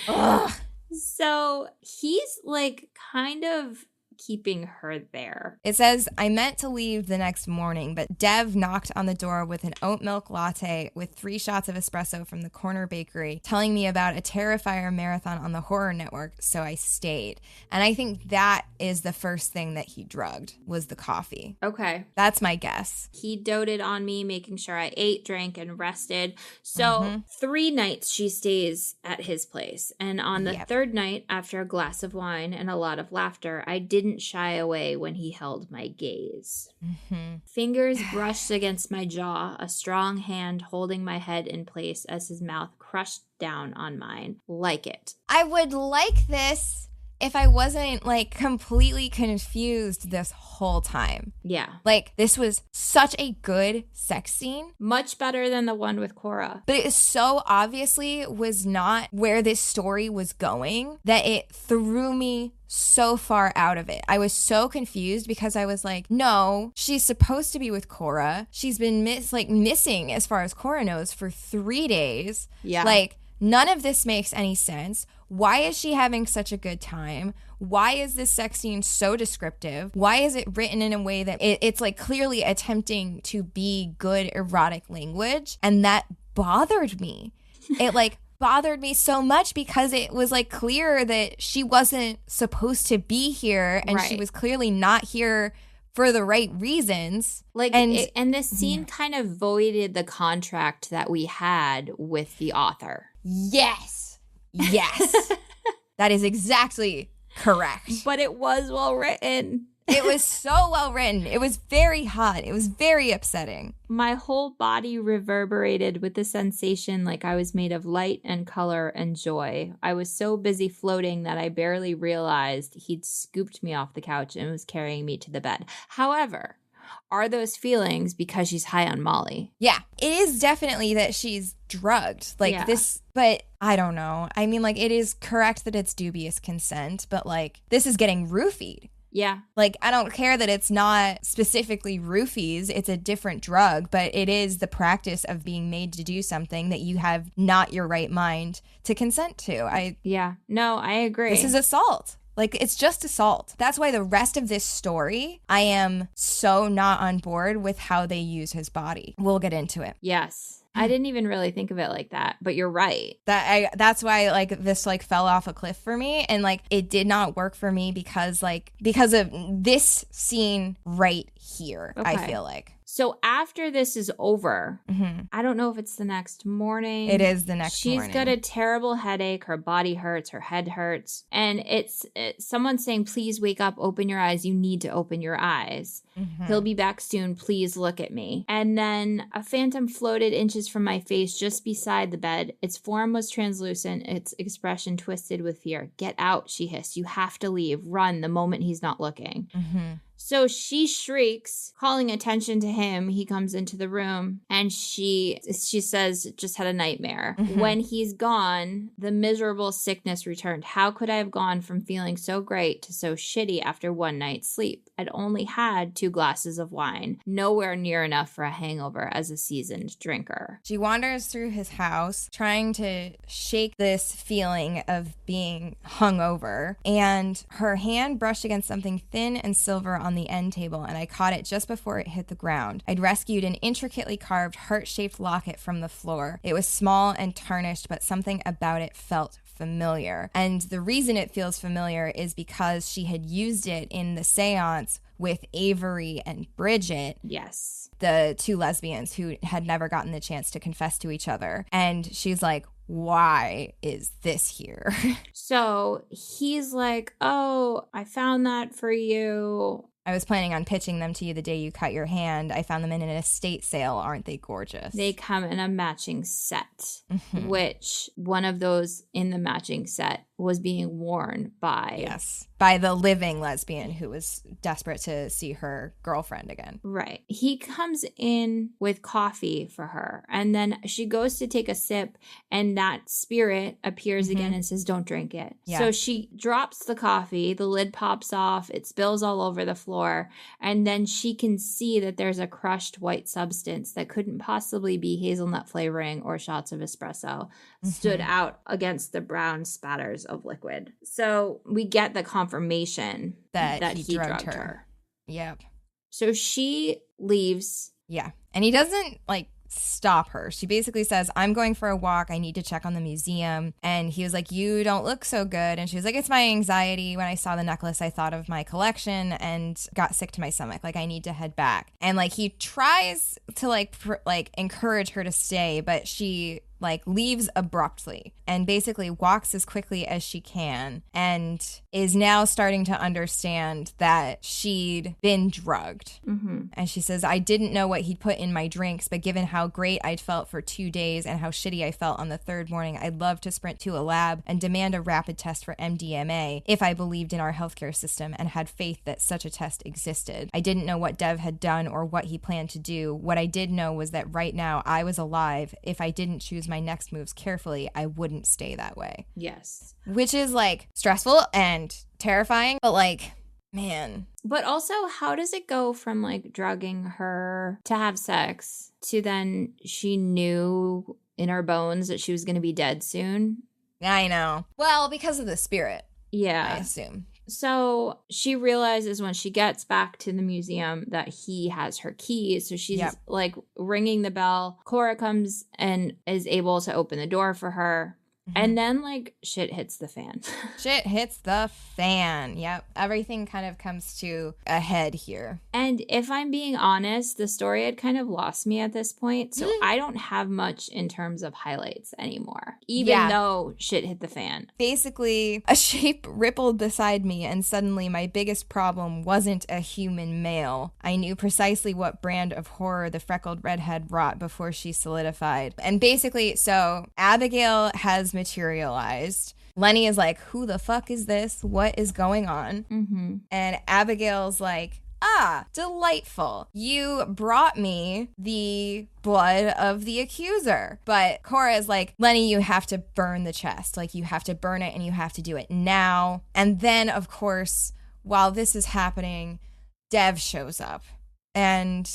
Ugh. So he's, like, kind of keeping her there? It says, I meant to leave the next morning, but Dev knocked on the door with an oat milk latte with 3 shots of espresso from the corner bakery, telling me about a Terrifier marathon on the Horror Network, so I stayed. And I think that is the first thing that he drugged, was the coffee. Okay. That's my guess. He doted on me, making sure I ate, drank, and rested. So 3 nights she stays at his place. And on the third night, after a glass of wine and a lot of laughter, I didn't shy away when he held my gaze. Fingers brushed against my jaw, a strong hand holding my head in place as his mouth crushed down on mine. Like it. I would like this if I wasn't, like, completely confused this whole time. Yeah. Like, this was such a good sex scene. Much better than the one with Cora. But it so obviously was not where this story was going that it threw me so far out of it. I was so confused because I was like, no, she's supposed to be with Cora. She's been missing, as far as Cora knows, for 3 days. Yeah. Like, none of this makes any sense. Why is she having such a good time? Why is this sex scene so descriptive? Why is it written in a way that it's like clearly attempting to be good erotic language? And that bothered me. It bothered me so much because it was like clear that she wasn't supposed to be here and she was clearly not here for the right reasons. And this scene kind of voided the contract that we had with the author. Yes. That is exactly correct. But it was well written. It was so well written. It was very hot. It was very upsetting. My whole body reverberated with the sensation like I was made of light and color and joy. I was so busy floating that I barely realized he'd scooped me off the couch and was carrying me to the bed. However, are those feelings because she's high on Molly? Yeah, it is definitely that she's drugged. This, but I don't know. I mean, it is correct that it's dubious consent, but this is getting roofied. Yeah. I don't care that it's not specifically roofies. It's a different drug, but it is the practice of being made to do something that you have not your right mind to consent to. Yeah. No, I agree. This is assault. It's just assault. That's why the rest of this story, I am so not on board with how they use his body. We'll get into it. Yes. I didn't even really think of it like that, but you're right. That's why this fell off a cliff for me, and it did not work for me because of this scene right here. Okay. I feel like. So after this is over, I don't know if it's the next morning. It is the next morning. She's got a terrible headache. Her body hurts. Her head hurts. And it's someone saying, please wake up, open your eyes. You need to open your eyes. He'll be back soon. Please look at me. And then a phantom floated inches from my face just beside the bed. Its form was translucent, its expression twisted with fear. Get out, she hissed. You have to leave. Run the moment he's not looking. So she shrieks, calling attention to him. He comes into the room and she says, just had a nightmare. When he's gone, the miserable sickness returned. How could I have gone from feeling so great to so shitty after one night's sleep? I'd only had 2 glasses of wine, nowhere near enough for a hangover as a seasoned drinker. She wanders through his house trying to shake this feeling of being hungover, and her hand brushed against something thin and silver on the end table, and I caught it just before it hit the ground. I'd rescued an intricately carved heart-shaped locket from the floor. It was small and tarnished, but something about it felt familiar. And the reason it feels familiar is because she had used it in the seance with Avery and Bridget. Yes. The 2 lesbians who had never gotten the chance to confess to each other. And she's like, why is this here? So he's like, oh, I found that for you. I was planning on pitching them to you the day you cut your hand. I found them in an estate sale. Aren't they gorgeous? They come in a matching set, which one of those in the matching set was being worn by... Yes, by the living lesbian who was desperate to see her girlfriend again. Right. He comes in with coffee for her, and then she goes to take a sip, and that spirit appears again and says, don't drink it. Yeah. So she drops the coffee, the lid pops off, it spills all over the floor, and then she can see that there's a crushed white substance that couldn't possibly be hazelnut flavoring or shots of espresso stood out against the brown spatters of liquid. So we get the confirmation that he drugged her. Yep. So she leaves. Yeah. And he doesn't, like, stop her. She basically says, I'm going for a walk. I need to check on the museum. And he was like, you don't look so good. And she was like, it's my anxiety. When I saw the necklace, I thought of my collection and got sick to my stomach. Like, I need to head back. And, like, he tries to, like, encourage her to stay, but she, like, leaves abruptly and basically walks as quickly as she can and is now starting to understand that she'd been drugged. Mm-hmm. And she says, I didn't know what he'd put in my drinks, but given how great I'd felt for 2 days and how shitty I felt on the third morning, I'd love to sprint to a lab and demand a rapid test for MDMA if I believed in our healthcare system and had faith that such a test existed. I didn't know what Dev had done or what he planned to do. What I did know was that right now I was alive. If I didn't choose my next moves carefully, I wouldn't stay that way. Yes. Which is, like, stressful and terrifying, but, like, man. But also, how does it go from, like, drugging her to have sex to then she knew in her bones that she was going to be dead soon? I know. Well, because of the spirit. Yeah. I assume. So she realizes when she gets back to the museum that he has her keys. So she's like ringing the bell. Cora comes and is able to open the door for her. And then, like, shit hits the fan. Shit hits the fan. Yep. Everything kind of comes to a head here. And if I'm being honest, the story had kind of lost me at this point. So I don't have much in terms of highlights anymore, even though shit hit the fan. Basically, a shape rippled beside me, and suddenly my biggest problem wasn't a human male. I knew precisely what brand of horror the freckled redhead wrought before she solidified. And basically, so Abigail has materialized. Lenny is like, who the fuck is this? What is going on? Mm-hmm. And Abigail's like, delightful. You brought me the blood of the accuser. But Cora is like, Lenny, you have to burn the chest. Like, you have to burn it and you have to do it now. And then, of course, while this is happening, Dev shows up. And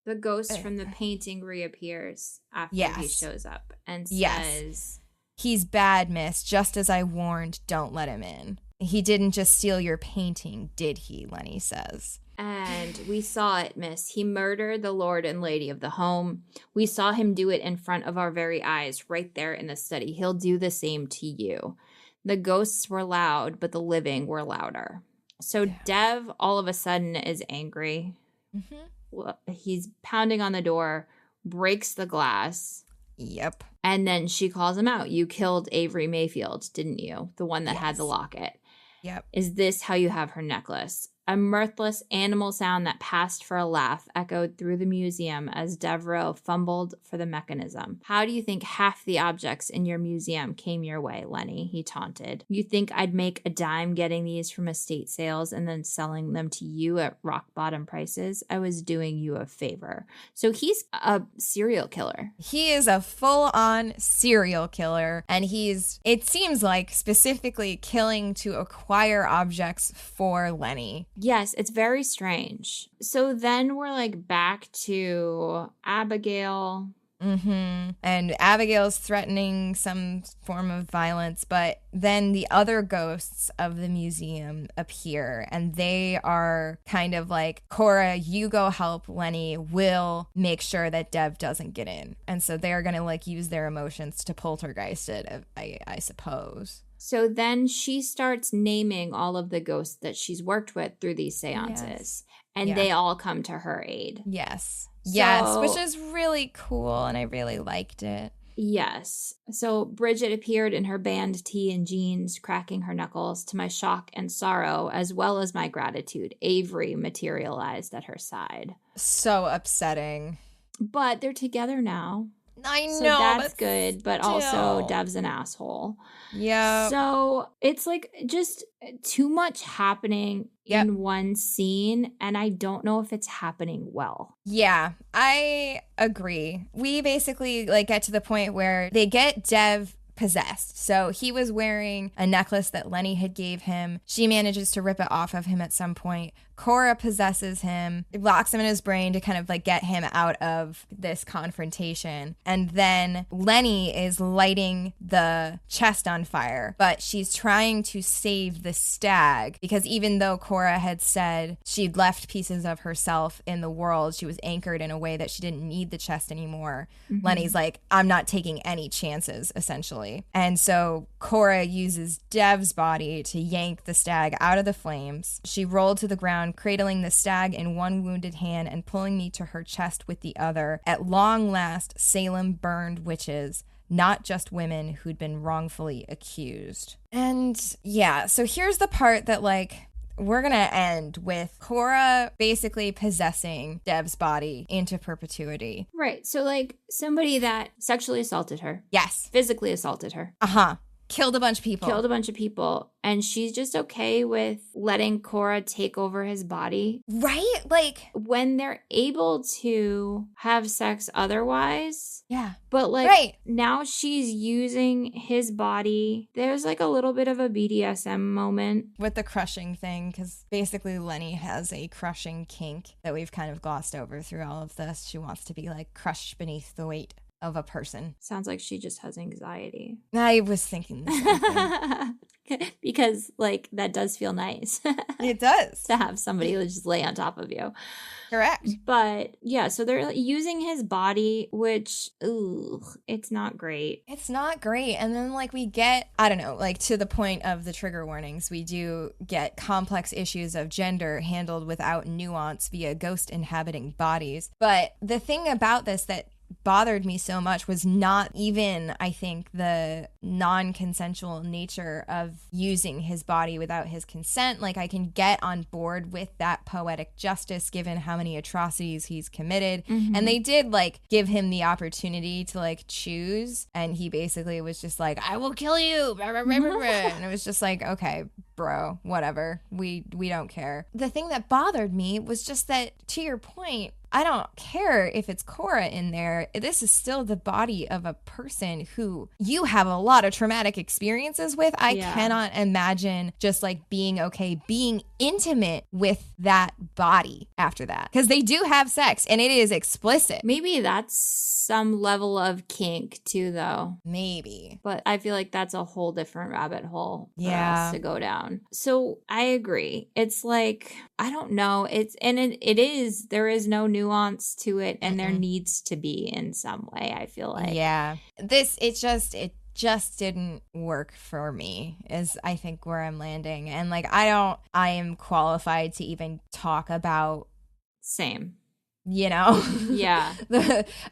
the ghost from the painting reappears after he shows up and says... He's bad, miss. Just as I warned, don't let him in. He didn't just steal your painting, did he? Lenny says. And we saw it, miss. He murdered the lord and lady of the home. We saw him do it in front of our very eyes, right there in the study. He'll do the same to you. The ghosts were loud, but the living were louder. So Dev, all of a sudden, is angry. Mm-hmm. He's pounding on the door, breaks the glass. Yep. And then she calls him out. You killed Avery Mayfield, didn't you? The one that had the locket. Yep. Is this how you have her necklace? A mirthless animal sound that passed for a laugh echoed through the museum as Devereaux fumbled for the mechanism. How do you think half the objects in your museum came your way, Lenny? He taunted. You think I'd make a dime getting these from estate sales and then selling them to you at rock bottom prices? I was doing you a favor. So he's a serial killer. He is a full-on serial killer, and he's, it seems like, specifically killing to acquire objects for Lenny. Yes, it's very strange. So then we're like back to Abigail. Mm-hmm. And Abigail's threatening some form of violence, but then the other ghosts of the museum appear, and they are kind of like, Cora, you go help Lenny. We'll make sure that Dev doesn't get in. And so they're going to like use their emotions to poltergeist it, I suppose. So then she starts naming all of the ghosts that she's worked with through these seances. Yes. And they all come to her aid. Yes. Yes, which is really cool, and I really liked it. Yes. So Bridget appeared in her band tee and jeans, cracking her knuckles. To my shock and sorrow, as well as my gratitude, Avery materialized at her side. So upsetting. But they're together now. I know. So that's good, but also Dev's an asshole. Yeah. So it's like just too much happening in one scene, and I don't know if it's happening well. Yeah, I agree. We basically like get to the point where they get Dev possessed. So he was wearing a necklace that Lenny had gave him. She manages to rip it off of him at some point. Cora possesses him, locks him in his brain to kind of like get him out of this confrontation. And then Lenny is lighting the chest on fire, but she's trying to save the stag because even though Cora had said she'd left pieces of herself in the world, she was anchored in a way that she didn't need the chest anymore. Lenny's like, I'm not taking any chances, essentially. And so Cora uses Dev's body to yank the stag out of the flames. She rolled to the ground, cradling the stag in one wounded hand and pulling me to her chest with the other. At long last, Salem burned witches, not just women who'd been wrongfully accused. And yeah, so here's the part that like, we're going to end with Cora basically possessing Dev's body into perpetuity. Right. So, like, somebody that sexually assaulted her. Yes. Physically assaulted her. Killed a bunch of people. And she's just okay with letting Cora take over his body. Right? Like, when they're able to have sex otherwise. Yeah. But, like, right. Now she's using his body. There's, like, a little bit of a BDSM moment. With the crushing thing, because basically Lenny has a crushing kink that we've kind of glossed over through all of this. She wants to be, like, crushed beneath the weight of a person. Sounds like she just has anxiety. I was thinking the same thing. Because, like, that does feel nice. It does. To have somebody just lay on top of you. Correct. But, yeah, so they're using his body, which, it's not great. It's not great. And then, like, we get, I don't know, like, to the point of the trigger warnings, we do get complex issues of gender handled without nuance via ghost inhabiting bodies. But the thing about this that bothered me so much was not even, I think, the non-consensual nature of using his body without his consent. Like, I can get on board with that poetic justice given how many atrocities he's committed. And they did, like, give him the opportunity to, like, choose. And he basically was just like, I will kill you. And it was just like, okay, bro, whatever. We don't care. The thing that bothered me was just that, to your point, I don't care if it's Cora in there. This is still the body of a person who you have a lot of traumatic experiences with. I cannot imagine just like being okay, being intimate with that body after that. Because they do have sex and it is explicit. Maybe that's some level of kink too, though. Maybe. But I feel like that's a whole different rabbit hole for us to go down. So I agree. It's like, I don't know. There is no nuance to it, and there needs to be in some way, I feel like. Yeah. It just didn't work for me, is I think where I'm landing. And like, I am qualified to even talk about. Same. You know? Yeah.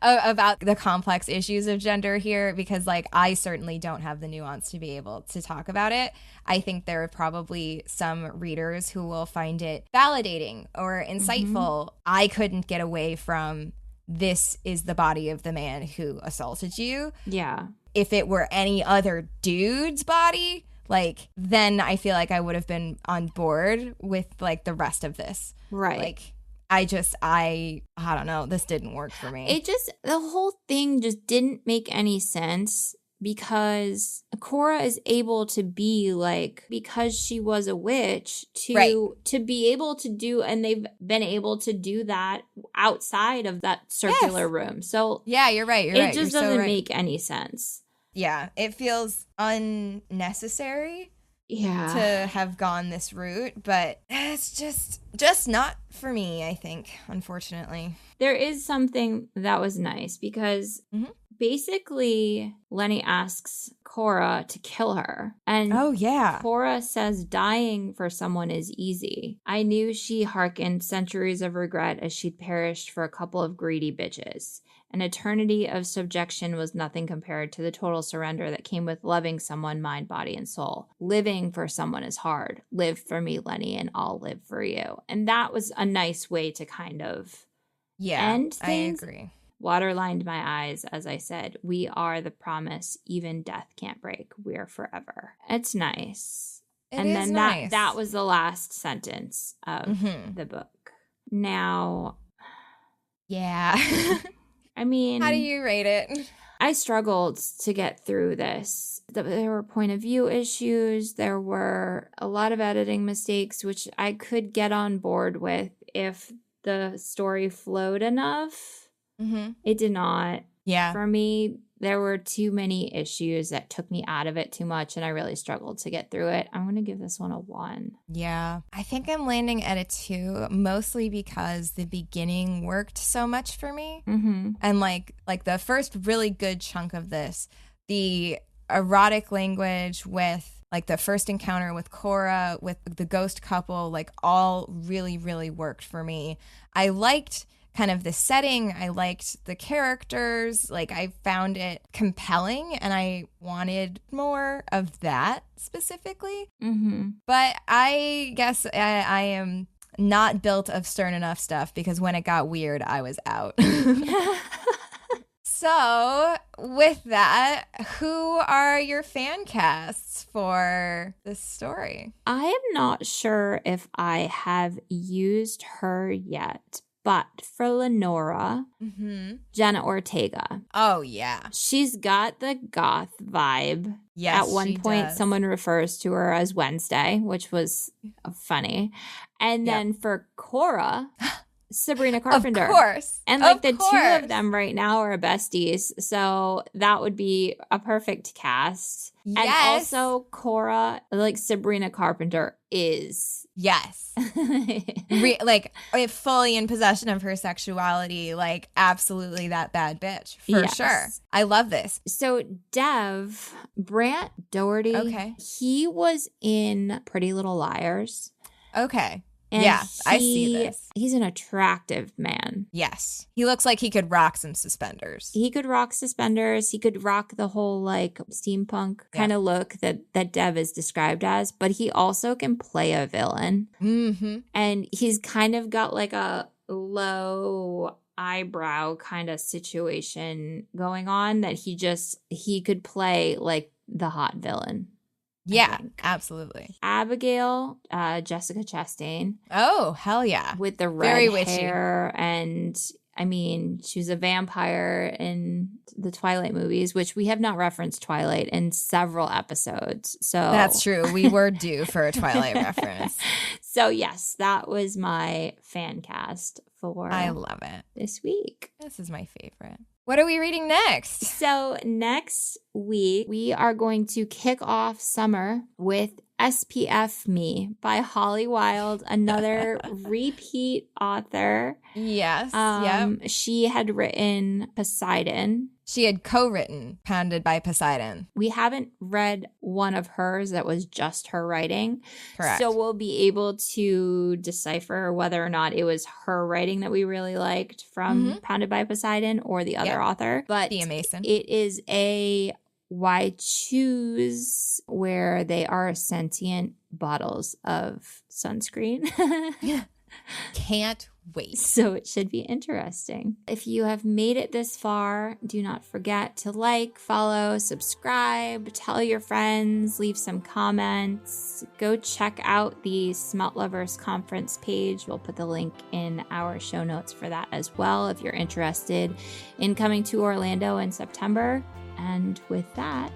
About the complex issues of gender here, because like I certainly don't have the nuance to be able to talk about it. I think there are probably some readers who will find it validating or insightful. I couldn't get away from, this is the body of the man who assaulted you. Yeah. If it were any other dude's body, like, then I feel like I would have been on board with like the rest of this. Right. Like, I don't know. This didn't work for me. The whole thing just didn't make any sense, because Cora is able to be like, because she was a witch, to be able to do, and they've been able to do that outside of that circular room. So yeah, you're right. It just doesn't make any sense. Yeah, it feels unnecessary. Yeah. To have gone this route, but it's just not for me, I think, unfortunately. There is something that was nice, because basically Lenny asks Cora to kill her. And Cora says dying for someone is easy. I knew she hearkened centuries of regret as she'd perished for a couple of greedy bitches. An eternity of subjection was nothing compared to the total surrender that came with loving someone, mind, body, and soul. Living for someone is hard. Live for me, Lenny, and I'll live for you. And that was a nice way to kind of end things. I agree. Water lined my eyes as I said, we are the promise even death can't break. We're forever. It's nice. That was the last sentence of the book. Now. Yeah. I mean, how do you rate it? I struggled to get through this. There were point of view issues. There were a lot of editing mistakes, which I could get on board with if the story flowed enough. Mm-hmm. It did not. Yeah. For me, there were too many issues that took me out of it too much, and I really struggled to get through it. I'm going to give this one a 1. Yeah. I think I'm landing at a 2, mostly because the beginning worked so much for me. Mm-hmm. And like the first really good chunk of this, the erotic language with like the first encounter with Cora, with the ghost couple, like all really, really worked for me. I liked kind of the setting. I liked the characters. Like, I found it compelling and I wanted more of that specifically. Mm-hmm. But I guess I am not built of stern enough stuff, because when it got weird, I was out. So, with that, who are your fan casts for this story? I am not sure if I have used her yet, but for Lenora, Jenna Ortega. Oh, yeah. She's got the goth vibe. Yes, At one she point, does. someone refers to her as Wednesday, which was funny. And then for Cora, Sabrina Carpenter. Of course. And like the course. two of them right now are besties. So that would be a perfect cast. Yes. And also Cora, like Sabrina Carpenter is. Yes. Fully in possession of her sexuality, like absolutely that bad bitch, for Yes. sure. I love this. So Dev, Brant Doherty, Okay. he was in Pretty Little Liars. Okay. And yeah, I see this. He's an attractive man. Yes. He looks like he could rock some suspenders. He could rock suspenders. He could rock the whole like steampunk kind of look that Dev is described as, but he also can play a villain. Mm-hmm. And he's kind of got like a low eyebrow kind of situation going on that he could play like the hot villain. Yeah, absolutely. Abigail, Jessica Chastain. Oh, hell yeah. With the Very red witchy. hair. And I mean, she was a vampire in the Twilight movies, which we have not referenced Twilight in several episodes. So That's true. We were due for a Twilight reference. So yes, that was my fan cast for I love it. this week. This is my favorite. What are we reading next? So next week, we are going to kick off summer with SPF Me by Holly Wilde, another repeat author. Yes. Yep. She had written Poseidon. She had co-written Pounded by Poseidon. We haven't read one of hers that was just her writing. Correct. So we'll be able to decipher whether or not it was her writing that we really liked from Pounded by Poseidon or the other author. But Thea Mason. it is a Why Choose where they are sentient bottles of sunscreen. Can't wait. So it should be interesting. If you have made it this far, do not forget to like, follow, subscribe, tell your friends, leave some comments. Go check out the Smut Lovers Conference page. We'll put the link in our show notes for that as well if you're interested in coming to Orlando in September. And with that,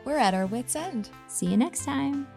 We're at our wits' end. see you next time.